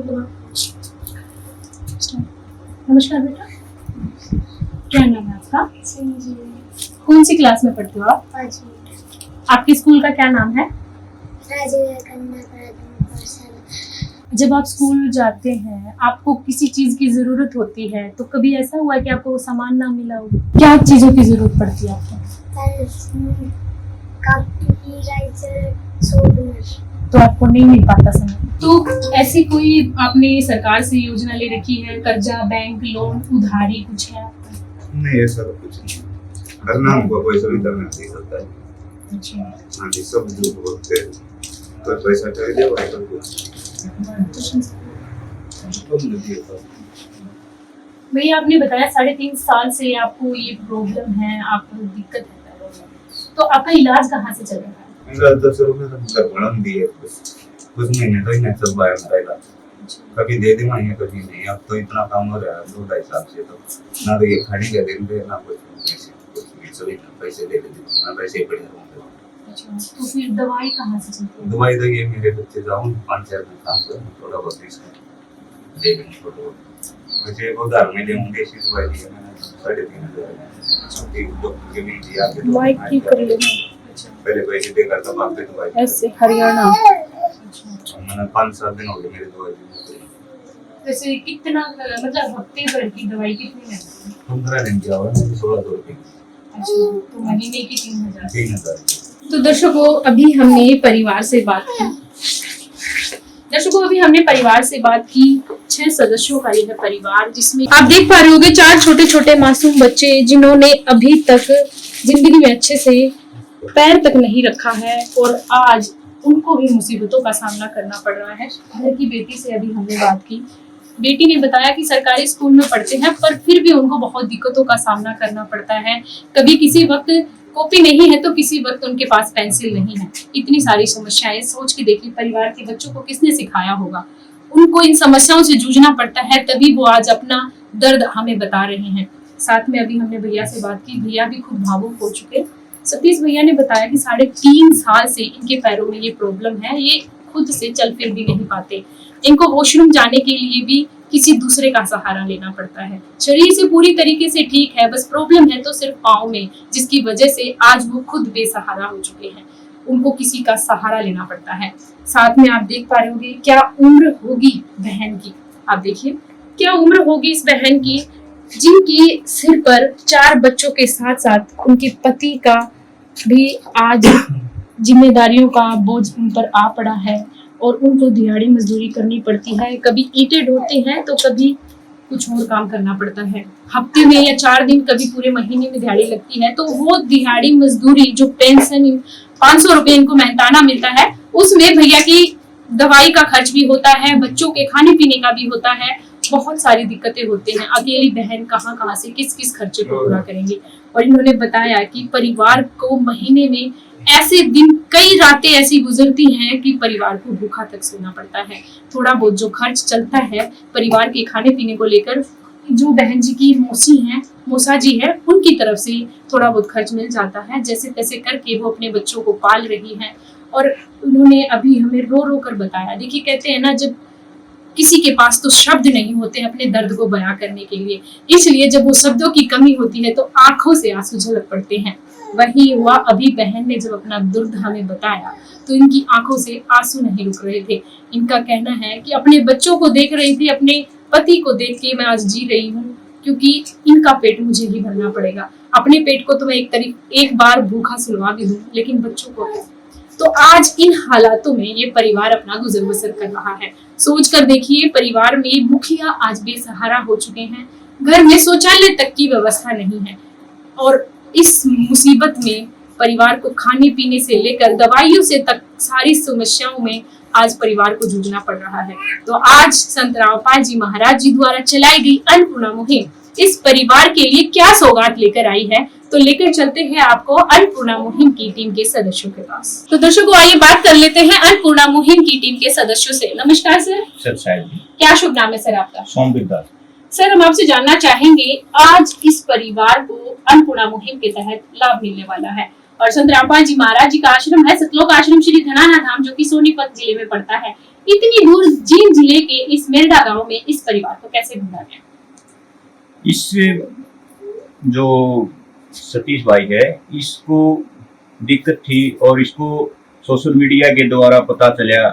नमस्कार बेटा, क्या नाम है आपका? कौन सी क्लास में पढ़ते हो आप? 5वीं। आपके स्कूल का क्या नाम है? जब आप स्कूल जाते हैं, आपको किसी चीज की जरूरत होती है तो कभी ऐसा हुआ कि आपको वो सामान ना मिला हो? क्या चीजों की जरूरत पड़ती है आपको? तो आपको नहीं मिल पाता समय। तो ऐसी कोई आपने सरकार से योजना ले रखी है, कर्जा, बैंक, लोन, उधारी कुछ है आपका? नहीं, ऐसा तो कुछ नहीं करना, हमको कोई सुविधा नहीं दे सकता है। अच्छा। हाँ जी, सब जो बोलते हैं तो पैसा कर दे भाई तो भैया, आपने बताया 3.5 साल से आपको ये प्रॉब्लम है, आपको दिक्कत है, तो आपका इलाज कहाँ से चल रहा है? मेरा 10 रुपये तो घर बना दिए, कुछ महीने तो इन्हें सब बाहर मेरा इलाज कभी दे दे मांगे कभी नहीं। अब तो इतना काम हो रहा है 2-2.5 साल से, तो ना तो ये खाने का दिन दे, ना कुछ सभी पैसे दे देते, ना पैसे पड़े रहूँगा। अच्छा, तो फिर दवाई कहाँ से चलती है? दवाई तो ये मेरे बच्चे जाऊँ 5-6 दिन काम करूँ, थोड़ा बहुत इसका दे देंगे छोटे बहुत। वैसे उधार में लेंगे, देसी दवाई दी है मैंने 3,500 डॉक्टर के भी दिया के माइक ठीक कर लो। पहले पैसे दे करता बाप पे दवाई ऐसे हरियाणा। मैंने 5-7 दिन हो गए मेरी दवाई दी। वैसे कितना, मतलब हफ्ते भर की दवाई कितनी है? 15 दिन की आवाज़ मुझे 1600 रुपये। अच्छा, तो महीने की 3,000। 3,000। तो दर्शकों, अभी हमने परिवार से बात की 6 सदस्यों का यह परिवार, जिसमें आप देख पा रहे होंगे 4 छोटे छोटे मासूम बच्चे, जिन्होंने अभी तक जिंदगी में अच्छे से पैर तक नहीं रखा है और आज उनको भी मुसीबतों का सामना करना पड़ रहा है। घर की बेटी से अभी हमने बात की, बेटी ने बताया कि सरकारी स्कूल में पढ़ते हैं पर फिर भी उनको बहुत दिक्कतों का सामना करना पड़ता है। कभी किसी वक्त कॉपी नहीं है तो किसी वक्त उनके पास पेंसिल नहीं है। इतनी सारी समस्याएं, सोच के देखिए परिवार के बच्चों को किसने सिखाया होगा। उनको इन समस्याओं से जूझना पड़ता है, तभी वो आज अपना दर्द हमें बता रहे हैं। साथ में अभी हमने भैया से बात की, भैया भी खुद भावुक हो चुके। सतीश भैया ने बताया कि 3.5 साल से इनके पैरों में ये प्रॉब्लम है, ये खुद से चल फिर भी नहीं पाते। इनको वॉशरूम जाने के लिए भी किसी दूसरे का सहारा लेना पड़ता है। शरीर से पूरी तरीके से ठीक है, बस प्रॉब्लम है तो सिर्फ पाँव में, जिसकी वजह से आज वो खुद बेसहारा हो चुके हैं। उनको किसी का सहारा लेना पड़ता है। साथ में आप देख पा रहे होंगे क्या उम्र होगी बहन की। आप देखिए क्या उम्र होगी इस बहन की, जिनकी सिर पर 4 बच्चों के साथ साथ उनके पति का भी आज जिम्मेदारियों का बोझ उन पर आ पड़ा है और उनको दिहाड़ी मजदूरी करनी पड़ती है। कभी ईंटें ढोते हैं तो कभी कुछ और काम करना पड़ता है। हफ्ते में या 4 दिन, कभी पूरे महीने में दिहाड़ी लगती है, तो वो दिहाड़ी मजदूरी जो पेंशन 500 रुपए इनको मेहनताना मिलता है, उसमें भैया की दवाई का खर्च भी होता है, बच्चों के खाने पीने का भी होता है, बहुत सारी दिक्कतें होती हैं। अकेली बहन कहाँ से किस किस खर्चे को पूरा करेंगे। और इन्होंने बताया कि परिवार को महीने में ऐसे दिन, कई रातें ऐसी गुजरती हैं कि परिवार को भूखा तक सोना पड़ता है। थोड़ा बहुत जो खर्च चलता है परिवार के खाने पीने को लेकर, जो बहन जी की मौसा जी है, उनकी तरफ से थोड़ा बहुत खर्च मिल जाता है। जैसे तैसे करके वो अपने बच्चों को पाल रही हैं। और उन्होंने अभी हमें रो रो कर बताया, देखिए कहते हैं ना, जब किसी के पास तो शब्द नहीं होते अपने दर्द को बयां करने के लिए, इसलिए जब वो शब्दों की कमी होती है तो आंखों से आंसू झलक पड़ते हैं। वही हुआ अभी बहन ने जब अपना दर्द हमें बताया तो इनकी आंखों से आंसू नहीं रुक रहे थे। इनका कहना है कि अपने बच्चों को देख रही थी, अपने पति को देख के मैं आज जी रही हूँ, क्योंकि इनका पेट मुझे ही भरना पड़ेगा। अपने पेट को तो मैं एक बार भूखा सुलवा भी दूं, लेकिन बच्चों को है। तो आज इन हालातों में ये परिवार अपना गुजर बसर कर रहा है। सोच कर देखिए, परिवार में मुखिया आज बेसहारा हो चुके हैं, घर में शौचालय तक की व्यवस्था नहीं है, और इस मुसीबत में परिवार को खाने पीने से लेकर दवाइयों से तक सारी समस्याओं में आज परिवार को जूझना पड़ रहा है। तो आज संत रामपाल जी महाराज जी द्वारा चलाई गई अन्नपूर्णा मुहिम इस परिवार के लिए क्या सौगात लेकर आई है, तो लेकर चलते हैं आपको अन्नपूर्णा मुहिम की टीम के सदस्यों के पास। तो दर्शकों, आइए बात कर लेते हैं अन्नपूर्णा मुहिम की टीम के सदस्यों से। नमस्कार सर। क्या शुभ नाम है सर आपका? सोमवीर दास। सर, हम आपसे जानना चाहेंगे, आज इस परिवार को अन्नपूर्णा मुहिम के तहत लाभ मिलने वाला है, और संत रामपाल जी महाराज जी का आश्रम है सतलोक आश्रम श्री धनाना धाम, जो कि सोनीपत जिले में पड़ता है। इतनी दूर जींद जिले के इस मेरडा गांव में इस परिवार को कैसे ढूंढा गया? इस जो सतीश भाई है, इसको दिक्कत थी और इसको सोशल मीडिया के द्वारा पता चला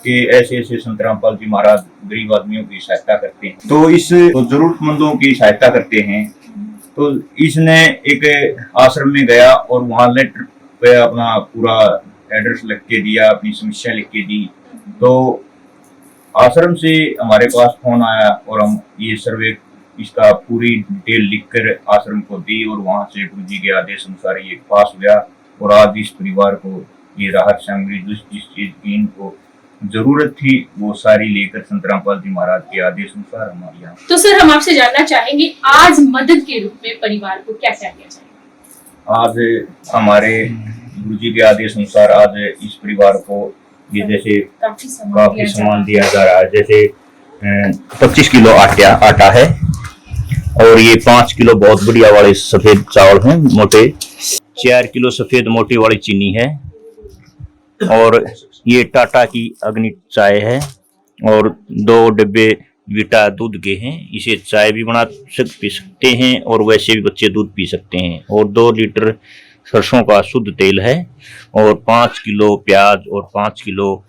कि ऐसे ऐसे संत रामपाल जी महाराज गरीब आदमियों की सहायता करते हैं, तो इस जरूरतमंदों की सहायता करते हैं। तो इसने एक आश्रम में गया और वहाँ लेटर पे अपना पूरा एड्रेस लिख के दिया, अपनी समस्या लिख के दी। तो आश्रम से हमारे पास फोन आया और हम ये सर्वे इसका पूरी डिटेल लिखकर आश्रम को दी, और वहाँ से गुरु जी के आदेश अनुसार ये पास हुआ। और आज इस परिवार को ये राहत सामग्री जिस चीज की इनको जरूरत थी वो सारी लेकर संत रामपाल जी महाराज के आदेश अनुसार हमारे यहाँ। तो सर, हम आपसे जानना चाहेंगे, आज मदद के रूप में परिवार को क्या क्या किया जाएगा? आज हमारे गुरु जी के आदेश अनुसार आज इस परिवार को ये जैसे काफी सामान दिया जा रहा है। जैसे 25 किलो आटा है, और ये 5 किलो बहुत बढ़िया वाले सफेद चावल हैं मोटे, 4 किलो सफेद मोटी वाली चीनी है, और ये टाटा की अग्नि चाय है, और 2 डिब्बे वीटा दूध के हैं। इसे चाय भी पी सकते हैं और वैसे भी बच्चे दूध पी सकते हैं। और 2 लीटर सरसों का शुद्ध तेल है, और 5 किलो प्याज और 5 किलो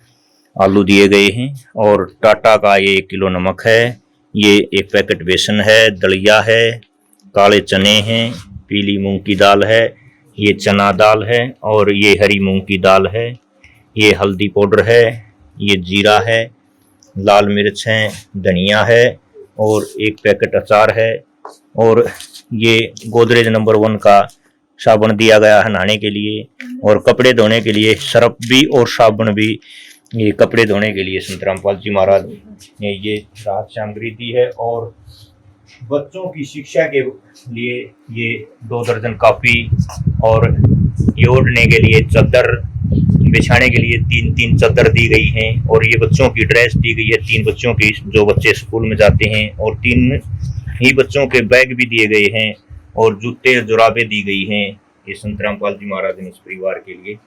आलू दिए गए हैं, और टाटा का ये 1 किलो नमक है, ये 1 पैकेट बेसन है, दलिया है, काले चने हैं, पीली मूंग की दाल है, ये चना दाल है, और ये हरी मूंग की दाल है, ये हल्दी पाउडर है, ये जीरा है, लाल मिर्च है, धनिया है, और 1 पैकेट अचार है, और ये गोदरेज नंबर 1 का साबुन दिया गया है नहाने के लिए, और कपड़े धोने के लिए सर्फ भी और साबुन भी, ये कपड़े धोने के लिए संत रामपाल जी महाराज ने ये राहत सामग्री दी है। और बच्चों की शिक्षा के लिए ये 2 दर्जन कॉपी, और ये ओढ़ने के लिए चादर बिछाने के लिए 3-3 चादर दी गई हैं और ये बच्चों की ड्रेस दी गई है 3 बच्चों की जो बच्चे स्कूल में जाते हैं और 3 ही बच्चों के बैग भी दिए गए हैं और जूते जुराबें दी गई हैं। ये संत रामपाल जी महाराज ने इस परिवार के लिए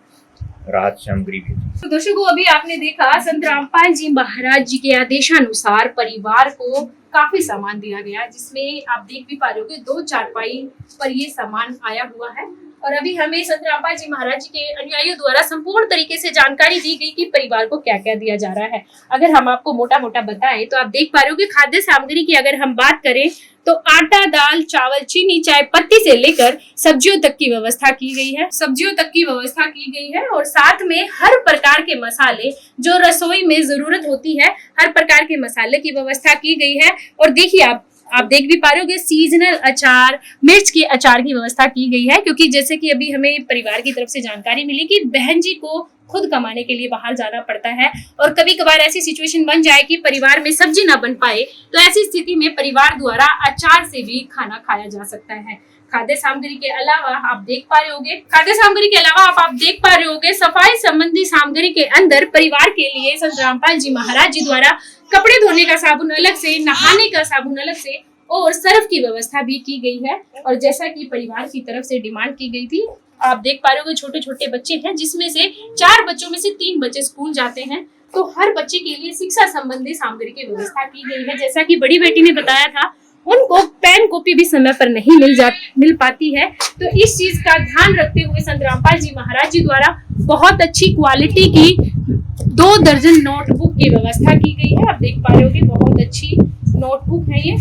राहत सामग्री भी। तो दर्शकों, अभी आपने देखा संत रामपाल जी महाराज जी के आदेशानुसार परिवार को काफी सामान दिया गया, जिसमें आप देख भी पा रहे होगे 2 चारपाई पर ये सामान आया हुआ है। और अभी हमें संत रामपाल जी महाराज जी के अनुयायियों द्वारा संपूर्ण तरीके से जानकारी दी गई कि परिवार को क्या क्या दिया जा रहा है। अगर हम आपको मोटा मोटा बताएं तो आप देख पा रहे हो कि खाद्य सामग्री की अगर हम बात करें तो आटा, दाल, चावल, चीनी, चाय पत्ती से लेकर सब्जियों तक की व्यवस्था की गई है और साथ में हर प्रकार के मसाले जो रसोई में जरूरत होती है, हर प्रकार के मसाले की व्यवस्था की गई है। और देखिए आप देख भी पा रहे हो कि सीजनल अचार, मिर्च के अचार की व्यवस्था की गई है, क्योंकि जैसे कि अभी हमें परिवार की तरफ से जानकारी मिली कि बहन जी को खुद कमाने के लिए बाहर जाना पड़ता है और कभी कभार ऐसी सिचुएशन बन जाए कि परिवार में सब्जी ना बन पाए, तो ऐसी स्थिति में परिवार द्वारा अचार से भी खाना खाया जा सकता है। खाद्य सामग्री के अलावा आप देख पा रहे होगे सफाई संबंधी सामग्री के अंदर परिवार के लिए संत रामपाल जी महाराज जी द्वारा कपड़े धोने का साबुन अलग से, नहाने का साबुन अलग से और सर्फ की व्यवस्था भी की गई है। और जैसा कि परिवार की तरफ से डिमांड की गई थी, आप देख पा रहे हो छोटे छोटे बच्चे हैं, जिसमें से 4 बच्चों में से 3 बच्चे स्कूल जाते हैं, तो हर बच्चे के लिए शिक्षा संबंधी सामग्री की व्यवस्था की गई है। जैसा कि बड़ी बेटी ने बताया था, उनको पेन कॉपी भी समय पर नहीं मिल पाती है, तो इस चीज का ध्यान रखते हुए संत रामपाल जी महाराज जी द्वारा बहुत अच्छी क्वालिटी की 2 दर्जन नोटबुक की व्यवस्था की गई है। आप देख पा रहे हो कि बहुत अच्छी नोटबुक है ये।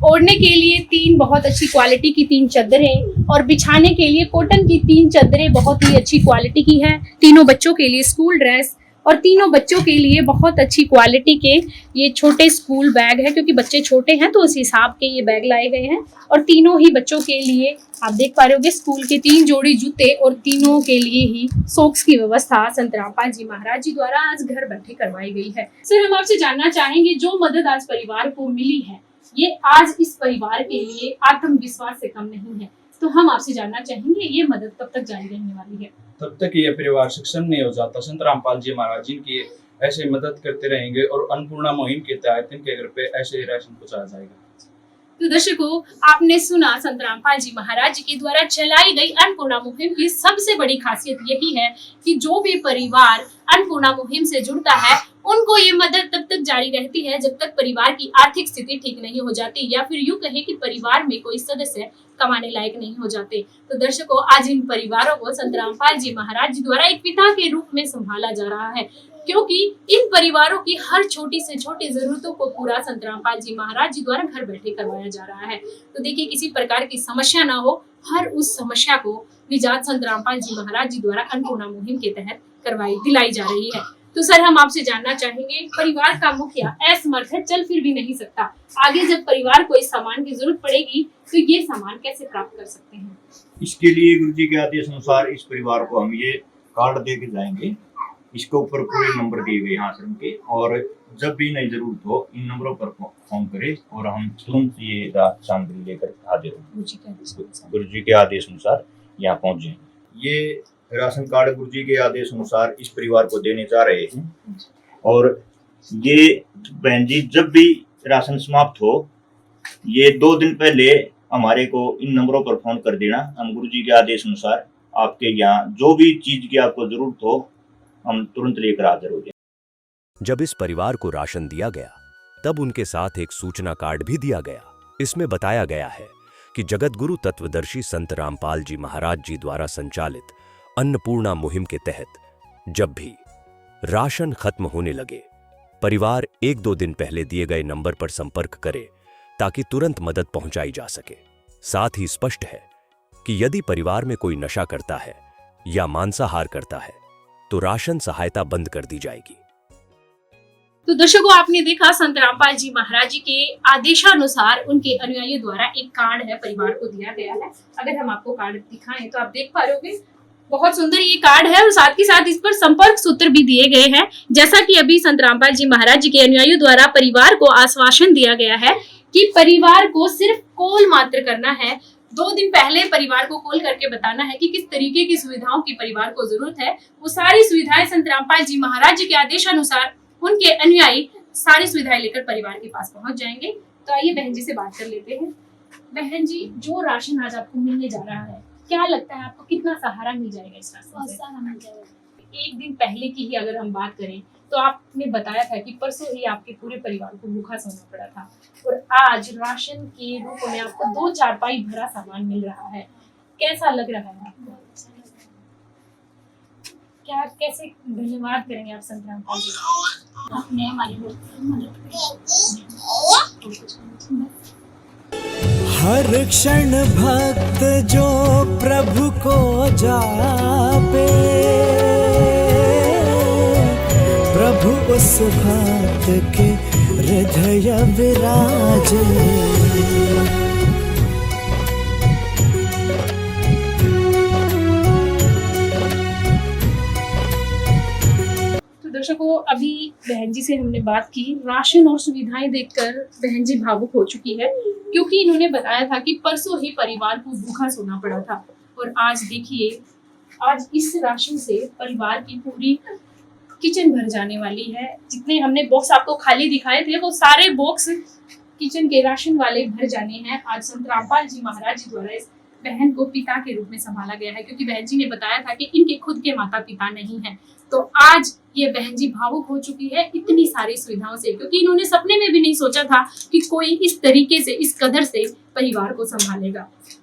ओढ़ने के लिए 3 बहुत अच्छी क्वालिटी की 3 चादरें और बिछाने के लिए कॉटन की 3 चादरें बहुत ही अच्छी क्वालिटी की है। तीनों बच्चों के लिए स्कूल ड्रेस और तीनों बच्चों के लिए बहुत अच्छी क्वालिटी के ये छोटे स्कूल बैग है, क्योंकि बच्चे छोटे हैं तो उस हिसाब के ये बैग लाए गए हैं। और तीनों ही बच्चों के लिए आप देख पा रहे होगे स्कूल के 3 जोड़ी जूते और तीनों के लिए ही सॉक्स की व्यवस्था संत रामपाल जी महाराज जी द्वारा आज घर बैठे करवाई गई है। सर, हम आपसे जानना चाहेंगे, जो मदद आज परिवार को मिली है, ये आज इस परिवार के लिए आत्मविश्वास से कम नहीं है, तो हम आपसे जानना चाहेंगे ये मदद कब तक जारी रहने वाली है? तब तक ये परिवार सक्षम नहीं हो जाता। संत रामपाल जी महाराज जी की ऐसे मदद करते रहेंगे और अन्नपूर्णा मुहिम के तहत इनके घर पे ऐसे ही राशन पहुंचाया जाएगा। तो दर्शकों, आपने सुना संत रामपाल जी महाराज जी के द्वारा चलाई गई अन्नपूर्णा मुहिम की सबसे बड़ी खासियत यही है कि जो भी परिवार अन्नपूर्णा मुहिम से जुड़ता है, उनको ये मदद तब तक जारी रहती है जब तक परिवार की आर्थिक स्थिति ठीक नहीं हो जाती, या फिर यूं कहे कि परिवार में कोई सदस्य कमाने लायक नहीं हो जाते। तो दर्शकों, आज इन परिवारों को संत रामपाल जी महाराज जी द्वारा एक पिता के रूप में संभाला जा रहा है, क्योंकि इन परिवारों की हर छोटी से छोटी जरूरतों को पूरा संत रामपाल जी महाराज जी द्वारा घर बैठे करवाया जा रहा है। तो देखिए, किसी प्रकार की समस्या ना हो, हर उस समस्या को निजात संत रामपाल जी महाराज जी द्वारा अन्नपूर्णा मुहिम के तहत दिलाई जा रही है। तो सर, हम आपसे जानना चाहेंगे, परिवार का मुखिया असमर्थ है, चल फिर भी नहीं सकता, आगे जब परिवार को इस सामान की जरूरत पड़ेगी तो ये सामान कैसे प्राप्त कर सकते हैं? इसके लिए गुरु जी के आदेश अनुसार इस परिवार को हम ये कार्ड दे के जाएंगे। इसके ऊपर पूरे नंबर दिए गए आश्रम के, और जब भी नई जरूरत हो इन नंबरों पर फोन करें और हम तुरंत ये राहत सामग्री लेकर हाजिर हों। गुरु जी के आदेश अनुसार यहाँ पहुँच जाएंगे। ये राशन कार्ड गुरु जी के आदेश अनुसार इस परिवार को देने जा रहे हैं, और ये बहन जी जब भी राशन समाप्त हो, ये 2 दिन पहले हमारे को इन नंबरों पर फोन कर देना। हम गुरु जी के आदेश अनुसार आपके यहाँ जो भी चीज की आपको जरूरत हो, हम तुरंत लेकर हाजिर हो जाए। जब इस परिवार को राशन दिया गया, तब उनके साथ एक सूचना कार्ड भी दिया गया। इसमें बताया गया है कि जगत गुरु तत्वदर्शी संत रामपाल जी महाराज जी द्वारा संचालित अन्नपूर्णा मुहिम के तहत जब भी राशन खत्म होने लगे, परिवार 1-2 दिन पहले दिए गए नंबर पर संपर्क करे ताकि तुरंत मदद पहुंचाई जा सके। साथ ही स्पष्ट है कि यदि परिवार में कोई नशा करता है या मांसाहार करता है तो राशन सहायता बंद कर दी जाएगी। तो दर्शकों, आपने देखा संत रामपाल जी महाराज जी के आदेशानुसार उनके अनुयायियों द्वारा एक कार्ड है परिवार को दिया गया है। अगर हम आपको कार्ड दिखाएं तो आप देख पा रहे होगे, बहुत सुंदर ये कार्ड है और साथ ही साथ इस पर संपर्क सूत्र भी दिए गए हैं। जैसा कि अभी संत रामपाल जी महाराज जी के अनुयायियों द्वारा परिवार को आश्वासन दिया गया है कि परिवार को सिर्फ कॉल मात्र करना है, 2 दिन पहले परिवार को कॉल करके बताना है कि किस तरीके की सुविधाओं की परिवार को जरूरत है। वो सारी सुविधाएं संत रामपाल जी महाराज जी के आदेशानुसार उनके अनुयायी सारी सुविधाएं लेकर परिवार के पास पहुंच जाएंगे। तो आइए बहन जी से बात कर लेते हैं। बहन जी, जो राशन आज आपको मिलने जा रहा है, क्या लगता है आपको कितना सहारा मिल जाएगा इस राशन से? सहारा मिल जाएगा। 1 दिन पहले की ही अगर हम बात करें तो आपने बताया था कि परसों ही आपके पूरे परिवार को भूखा सोना पड़ा था, और आज राशन के रूप में आपको 2 चारपाई भरा सामान मिल रहा है। कैसा लग रहा है आपको? क्या कैसे धन्यवाद करेंगे आप संत रामपाल जी? आपने हमारी बहुत मदद की। हर क्षण भक्त जो प्रभु को जापे, प्रभु उस भक्त के हृदय विराजे। तो दर्शकों, अभी बहन जी से हमने बात की। राशन और सुविधाएं देखकर बहन जी भावुक हो चुकी है, क्योंकि इन्होंने बताया था कि परसों ही परिवार को भूखा सोना पड़ा था, और आज देखिए, आज इस राशन से परिवार की पूरी किचन भर जाने वाली है। जितने हमने बॉक्स आपको खाली दिखाए थे, वो सारे बॉक्स किचन के राशन वाले भर जाने हैं। आज संत रामपाल जी महाराज जी द्वारा इस बहन को पिता के रूप में संभाला गया है, क्योंकि बहन जी ने बताया था कि इनके खुद के माता पिता नहीं हैं। तो आज ये बहन जी भावुक हो चुकी है इतनी सारी सुविधाओं से, क्योंकि इन्होंने सपने में भी नहीं सोचा था कि कोई इस तरीके से, इस कदर से परिवार को संभालेगा।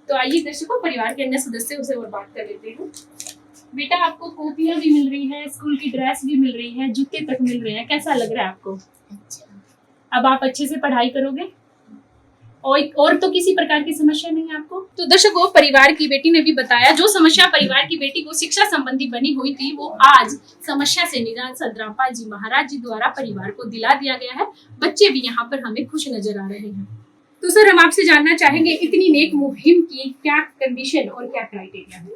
तो आइए दर्शकों, परिवार के अन्य सदस्यों से और बात कर लेते हैं। बेटा, आपको कॉपियां भी मिल रही है, स्कूल की ड्रेस भी मिल रही है, जूते तक मिल रहे हैं, कैसा लग रहा है आपको? अब आप अच्छे से पढ़ाई करोगे और तो किसी प्रकार की समस्या नहीं है आपको? तो दर्शकों, परिवार की बेटी ने भी बताया, जो समस्या परिवार की बेटी को शिक्षा संबंधी बनी हुई थी, वो आज समस्या से निजात संत रामपाल जी महाराज जी द्वारा परिवार को दिला दिया गया है। बच्चे भी यहाँ पर हमें खुश नजर आ रहे हैं। तो सर, हम आपसे जानना चाहेंगे, इतनी नेक मुहिम की क्या कंडीशन और क्या क्राइटेरिया है?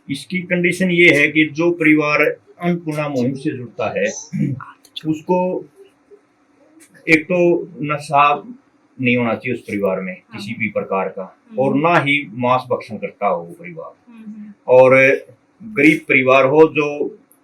इसकी कंडीशन ये है कि जो परिवार अन्नपूर्णा मुहिम से जुड़ता है, उसको एक तो नशा नहीं होना चाहिए उस परिवार में किसी भी प्रकार का, और ना ही मांस भक्षण करता हो वो परिवार। और गरीब परिवार हो, जो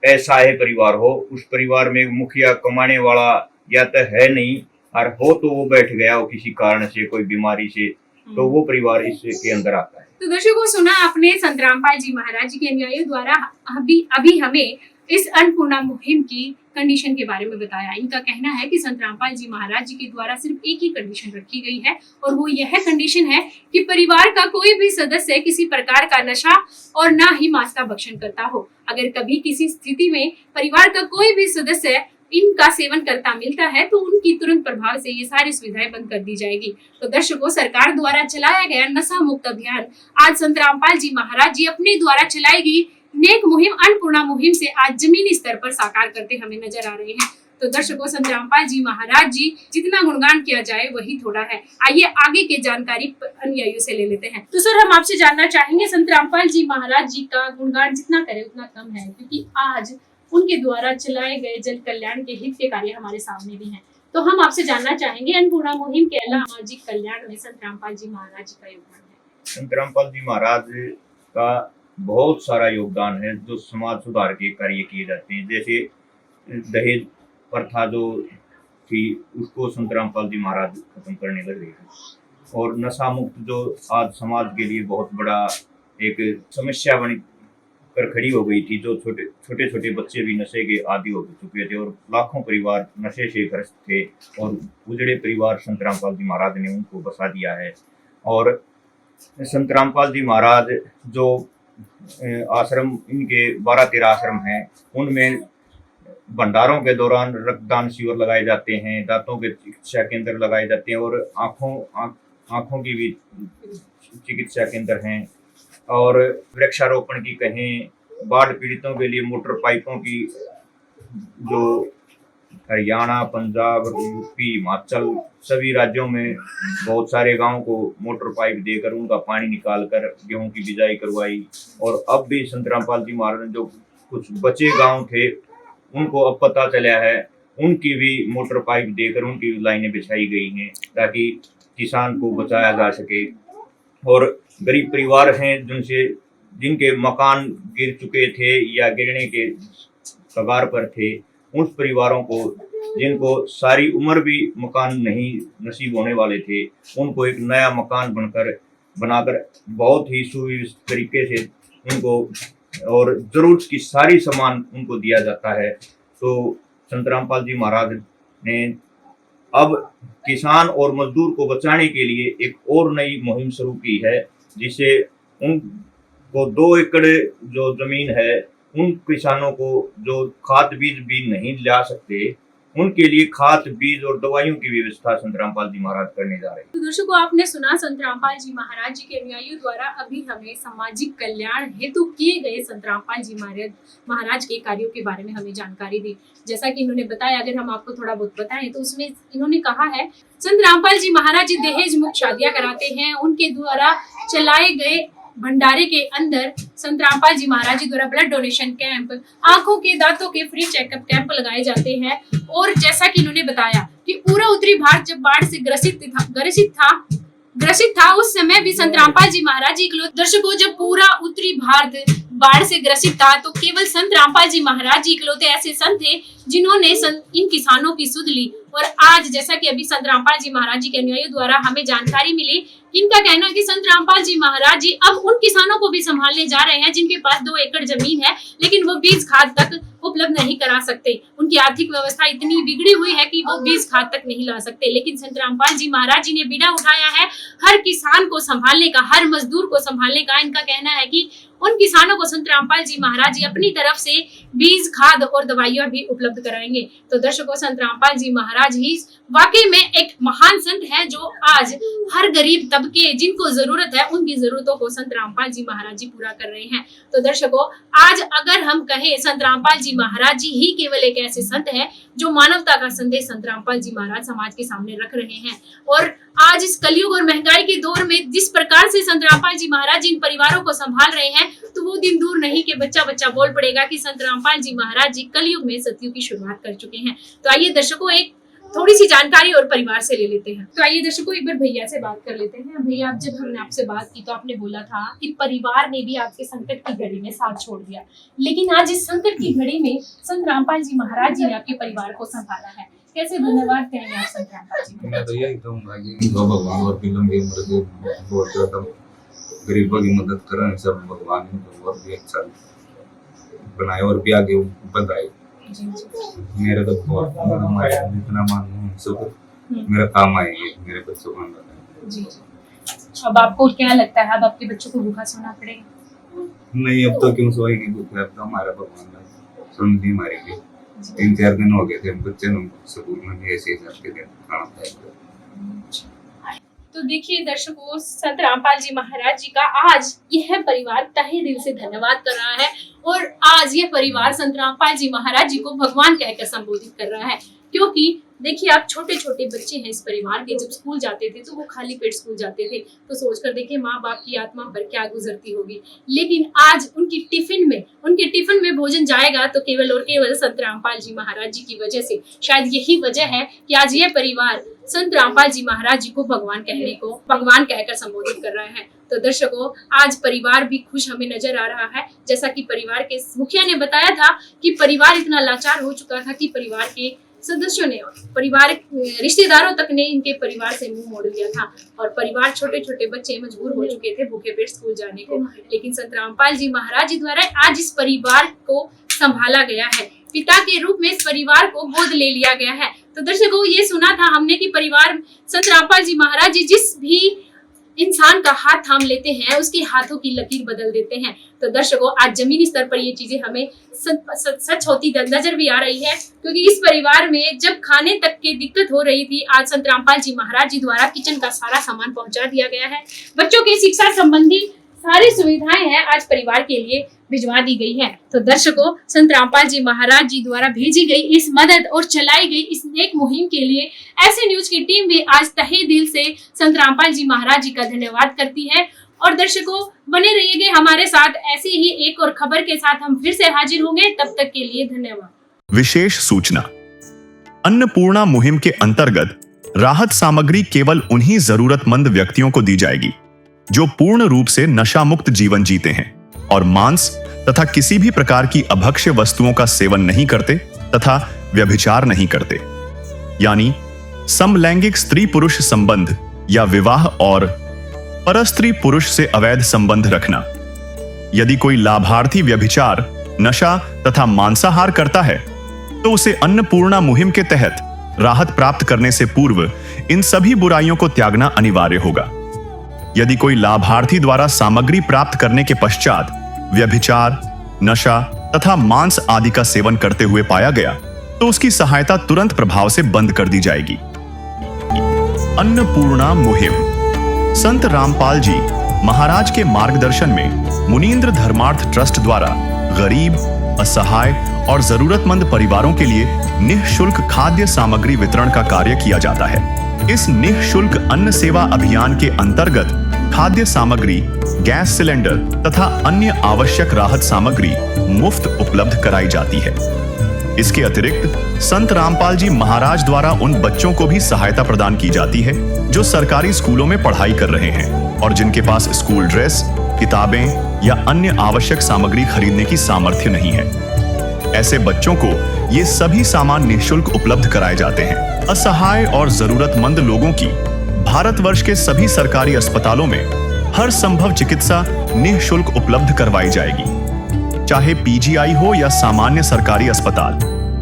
असहाय परिवार हो, उस परिवार में मुखिया कमाने वाला या तो है नहीं, और हो तो वो बैठ गया हो किसी कारण से, कोई बीमारी से, तो वो परिवार इसके अंदर आता है। तो दर्शकों, सुना आपने संत रामपाल जी महाराज जी के अनुयायियों द्वारा अभी हमें इस अन्नपूर्णा मुहिम की कंडीशन के बारे में बताया। इनका कहना है कि संत रामपाल जी महाराज जी के द्वारा सिर्फ एक ही कंडीशन रखी गई है, और वो यह कंडीशन है कि परिवार का कोई भी सदस्य किसी प्रकार का नशा और ना ही मांस का भक्षण करता हो। अगर कभी किसी स्थिति में परिवार का कोई भी सदस्य इनका सेवन करता मिलता है, तो उनकी तुरंत प्रभाव से ये सारी सुविधाएं बंद कर दी जाएगी। तो दर्शकों, सरकार द्वारा चलाया गया नशा मुक्त अभियान आज संत रामपाल जी महाराज जी अपने द्वारा चलाई गई नेक मुहिम अन्नपूर्णा मुहिम से आज जमीनी स्तर पर साकार करते हमें नजर आ रहे हैं। तो दर्शकों, संत रामपाल जी महाराज जी जितना गुणगान किया जाए वही थोड़ा है। आइए आगे की जानकारी अनुयायियों से ले लेते हैं। तो सर, हम आपसे जानना चाहेंगे, संत रामपाल जी महाराज जी का गुणगान जितना करे उतना कम है, क्योंकि आज उनके द्वारा चलाए गए जन कल्याण के हित के कार्य हमारे सामने भी हैं। तो हम आपसे जानना चाहेंगे, अन्नपूर्णा मुहिम के अलावा सामाजिक कल्याण में संत रामपाल जी महाराज जी का योगदान है? संत रामपाल जी महाराज का बहुत सारा योगदान है, जो समाज सुधार के कार्य किए जाते हैं। जैसे दहेज प्रथा जो थी, उसको संत रामपाल जी महाराज खत्म करने लगे हैं, और नशा मुक्त जो आज समाज के लिए बहुत बड़ा एक समस्या बन कर खड़ी हो गई थी, जो छोटे छोटे बच्चे भी नशे के आदी हो चुके थे, और लाखों परिवार नशे से ग्रस्त थे, और उजड़े परिवार संत रामपाल जी महाराज ने उनको बसा दिया है। और संत रामपाल जी महाराज जो आश्रम, इनके 12-13 आश्रम हैं, उनमें भंडारों के दौरान रक्तदान शिविर लगाए जाते हैं, दांतों के चिकित्सा केंद्र लगाए जाते हैं, और आँखों की भी चिकित्सा केंद्र हैं। और वृक्षारोपण की कहें, बाढ़ पीड़ितों के लिए मोटर पाइपों की, जो हरियाणा, पंजाब, यूपी, हिमाचल सभी राज्यों में बहुत सारे गांवों को मोटर पाइप देकर उनका पानी निकालकर गेहूं की बिजाई करवाई। और अब भी संत रामपाल जी महाराज ने जो कुछ बचे गांव थे, उनको अब पता चला है, उनकी भी मोटर पाइप देकर उनकी लाइनें बिछाई गई हैं, ताकि किसान को बचाया जा सके। और गरीब परिवार हैं जिनके मकान गिर चुके थे या गिरने के कगार पर थे, उन परिवारों को जिनको सारी उम्र भी मकान नहीं नसीब होने वाले थे, उनको एक नया मकान बनाकर बहुत ही सुव्यवस्थित तरीके से उनको और जरूरत की सारी सामान उनको दिया जाता है। तो संत रामपाल जी महाराज ने अब किसान और मजदूर को बचाने के लिए एक और नई मुहिम शुरू की है, जिससे उनको 2 एकड़ जो जमीन है, उन किसानों को जो खाद बीज भी नहीं ला सकते, उनके लिए खाद बीज और दवाइयों की व्यवस्था संत रामपाल जी महाराज करने जा रहे हैं। तो दर्शकों, आपने सुना संत रामपाल जी महाराज जी के अनुयायियों द्वारा अभी हमें सामाजिक कल्याण हेतु किए गए संत रामपाल जी महाराज के कार्यों के बारे में हमें जानकारी दी। जैसा कि इन्होंने बताया, अगर हम आपको थोड़ा बहुत बताएं तो उसमें इन्होंने कहा है, संत रामपाल जी महाराज जी दहेज मुक्त शादियां कराते हैं। उनके द्वारा चलाए गए भंडारे के अंदर संत रामपाल जी महाराज जी द्वारा ब्लड डोनेशन कैंप, आंखों के दांतों के फ्री चेकअप कैंप लगाए जाते हैं। और जैसा कि इन्होंने बताया कि पूरा उत्तरी भारत जब बाढ़ से ग्रसित था उस समय भी संत रामपाल जी महाराज जी के दर्शकों, जब पूरा उत्तरी भारत बाढ़ से ग्रसित था तो केवल संत रामपाल जी महाराज जी इकलौते ऐसे संत थे जिन्होंने इन किसानों की सुध ली। और आज जैसा कि अभी संत रामपाल जी महाराज जी के अनुयायियों द्वारा हमें जानकारी मिली, इनका कहना है कि संत रामपाल जी महाराज जी अब उन किसानों को भी संभालने जा रहे हैं जिनके पास 2 एकड़ जमीन है, लेकिन वो बीज खाद तक उपलब्ध नहीं करा सकते। उनकी आर्थिक व्यवस्था इतनी बिगड़ी हुई है कि वो बीज खाद तक नहीं ला सकते। लेकिन संत रामपाल जी महाराज जी ने बीड़ा उठाया है हर किसान को संभालने का, हर मजदूर को संभालने का। इनका कहना है कि उन किसानों को संत रामपाल जी महाराज जी अपनी तरफ से बीज, खाद और दवाइयां भी उपलब्ध कराएंगे। तो दर्शकों, संत रामपाल जी महाराज ही वाकई में एक महान संत है जो आज हर गरीब तबके जिनको जरूरत है उनकी जरूरतों को संत रामपाल जी महाराज जी पूरा कर रहे हैं। तो दर्शकों, आज अगर हम कहें संत रामपाल जी महाराज जी ही केवल एक ऐसे संत हैं जो मानवता का संदेश संत रामपाल जी महाराज समाज के सामने रख रहे हैं। और आज इस कलयुग और महंगाई के दौर में जिस प्रकार से संत रामपाल जी महाराज जी इन परिवारों को संभाल रहे हैं, तो वो दिन दूर नहीं कि बच्चा बच्चा बोल पड़ेगा कि संत रामपाल जी महाराज जी कलयुग में सतयुग की शुरुआत कर चुके हैं। तो आइए दर्शकों, एक थोड़ी सी जानकारी और परिवार से ले लेते हैं। तो आइए दर्शकों, एक बार भैया से बात कर लेते हैं। भैया, जब हमने आपसे बात की तो आपने बोला था कि परिवार ने भी आपके संकट की घड़ी में साथ छोड़ दिया, लेकिन आज इस संकट की घड़ी में संत रामपाल जी महाराज जी ने आपके परिवार को संभाला है। कैसे धन्यवाद कहेंगे आप संत रामपाल जी? मैं तो यही कहूँगा कि भगवान और लंबी उम्र के बहुत ज्यादा गरीबों की मदद करें, सब भगवान ने और भी अच्छा बनाए और भी आगे बढ़ाए। मेरा तो बहुत जितना मानूं सब मेरा काम आएंगे, मेरे बच्चों को। जी। अब आपको क्या लगता है, अब आपके बच्चों को भूखा सोना पड़ेगा? नहीं, अब तो क्यों सोएगी भूखा, अब तो हमारा भगवान सुन दी मारेगी। 3-4 दिन हो गए थे बच्चे स्कूल में ऐसे जाके खाना खाए। तो देखिए दर्शकों, संत रामपाल जी महाराज जी का आज यह परिवार तहे दिल से धन्यवाद कर रहा है। और आज यह परिवार संत रामपाल जी महाराज जी को भगवान कहकर संबोधित कर रहा है, क्योंकि देखिए, आप छोटे छोटे बच्चे हैं इस परिवार के। जब स्कूल जाते थे तो वो खाली पेट स्कूल जाते थे, तो सोचकर देखिए माँ बाप की आत्मा पर क्या गुजरती होगी। लेकिन आज उनके टिफिन में भोजन जाएगा तो केवल और केवल संत रामपाल जी महाराज जी की वजह से। शायद यही वजह है कि आज ये परिवार संत रामपाल जी महाराज जी को भगवान कहकर संबोधित कर रहा है। तो दर्शकों, आज परिवार भी खुश हमें नजर आ रहा है। जैसा कि परिवार के मुखिया ने बताया था कि परिवार इतना लाचार हो चुका था कि परिवार के सदस्यों ने, परिवार रिश्तेदारों तक ने इनके परिवार से मुंह मोड़ लिया था और परिवार छोटे छोटे बच्चे मजबूर हो चुके थे भूखे पेट स्कूल जाने को। लेकिन संत रामपाल जी महाराज जी द्वारा आज इस परिवार को संभाला गया है, पिता के रूप में इस परिवार को गोद ले लिया गया है। तो दर्शकों, ये सुना था हमने कि परिवार संत रामपाल जी महाराज जी जिस भी इंसान का हाथ थाम लेते हैं उसके हाथों की लकीर बदल देते हैं। तो दर्शकों, आज जमीनी स्तर पर ये चीजें हमें सच होती नजर भी आ रही है, क्योंकि इस परिवार में जब खाने तक की दिक्कत हो रही थी, आज संत रामपाल जी महाराज जी द्वारा किचन का सारा सामान पहुंचा दिया गया है। बच्चों की शिक्षा संबंधी सारी सुविधाएं हैं आज परिवार के लिए भिजवा दी गई है। तो दर्शकों, संत रामपाल जी महाराज जी द्वारा भेजी गई इस मदद और चलाई गई इस नेक मुहिम के लिए ऐसे न्यूज की टीम भी आज तहे दिल से संत रामपाल जी महाराज जी का धन्यवाद करती है। और दर्शकों, बने रहिएगा हमारे साथ, ऐसे ही एक और खबर के साथ हम फिर से हाजिर होंगे। तब तक के लिए धन्यवाद। विशेष सूचना, अन्नपूर्णा मुहिम के अंतर्गत राहत सामग्री केवल उन्हीं जरूरतमंद व्यक्तियों को दी जाएगी जो पूर्ण रूप से नशा मुक्त जीवन जीते हैं और मांस तथा किसी भी प्रकार की अभक्ष्य वस्तुओं का सेवन नहीं करते तथा व्यभिचार नहीं करते, यानी समलैंगिक स्त्री पुरुष संबंध या विवाह और परस्त्री पुरुष से अवैध संबंध रखना। यदि कोई लाभार्थी व्यभिचार, नशा तथा मांसाहार करता है तो उसे अन्नपूर्णा मुहिम के तहत राहत प्राप्त करने से पूर्व इन सभी बुराइयों को त्यागना अनिवार्य होगा। यदि कोई लाभार्थी द्वारा सामग्री प्राप्त करने के पश्चात व्यभिचार, नशा तथा मांस आदि का सेवन करते हुए पाया गया तो उसकी सहायता तुरंत प्रभाव से बंद कर दी जाएगी। अन्नपूर्णा मुहिम। संत रामपाल जी महाराज के मार्गदर्शन में मुनींद्र धर्मार्थ ट्रस्ट द्वारा गरीब, असहाय और जरूरतमंद परिवारों के लिए निःशुल्क खाद्य सामग्री वितरण का कार्य किया जाता है। इस निःशुल्क अन्न सेवा अभियान के अंतर्गत खाद्य सामग्री, गैस सिलेंडर तथा अन्य आवश्यक राहत सामग्री मुफ्त उपलब्ध कराई जाती है। इसके अतिरिक्त संत रामपाल जी महाराज द्वारा उन बच्चों को भी सहायता प्रदान की जाती है जो सरकारी स्कूलों में पढ़ाई कर रहे हैं और जिनके पास स्कूल ड्रेस, किताबें या अन्य आवश्यक सामग्री खरीदने की सामर्थ्य नहीं है। ऐसे बच्चों को ये सभी सामान निःशुल्क उपलब्ध कराए जाते हैं। असहाय और जरूरतमंद लोगों की भारतवर्ष के सभी सरकारी अस्पतालों में हर संभव चिकित्सा निःशुल्क उपलब्ध करवाई जाएगी, चाहे पीजीआई हो या सामान्य सरकारी अस्पताल,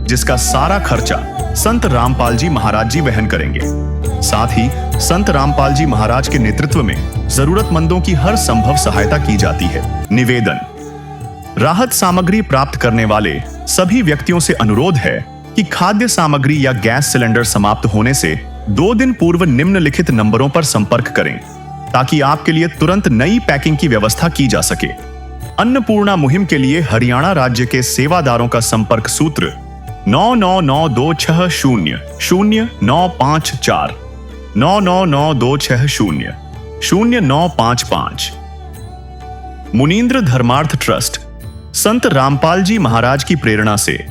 जिसका सारा खर्चा संत रामपाल जी महाराज जी वहन करेंगे। साथ ही संत रामपाल जी महाराज के नेतृत्व में जरूरतमंदों की हर संभव सहायता की जाती है। निवेदन। राहत सामग्री प्राप्त करने वाले सभी व्यक्तियों से अनुरोध है कि खाद्य सामग्री या गैस सिलेंडर समाप्त होने से 2 दिन पूर्व निम्नलिखित नंबरों पर संपर्क करें ताकि आपके लिए तुरंत नई पैकिंग की व्यवस्था की जा सके। अन्नपूर्णा मुहिम के लिए हरियाणा राज्य के सेवादारों का संपर्क सूत्र 9992600954 9992600955। मुनींद्र धर्मार्थ ट्रस्ट संत रामपाल जी महाराज की प्रेरणा से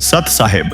सत साहिब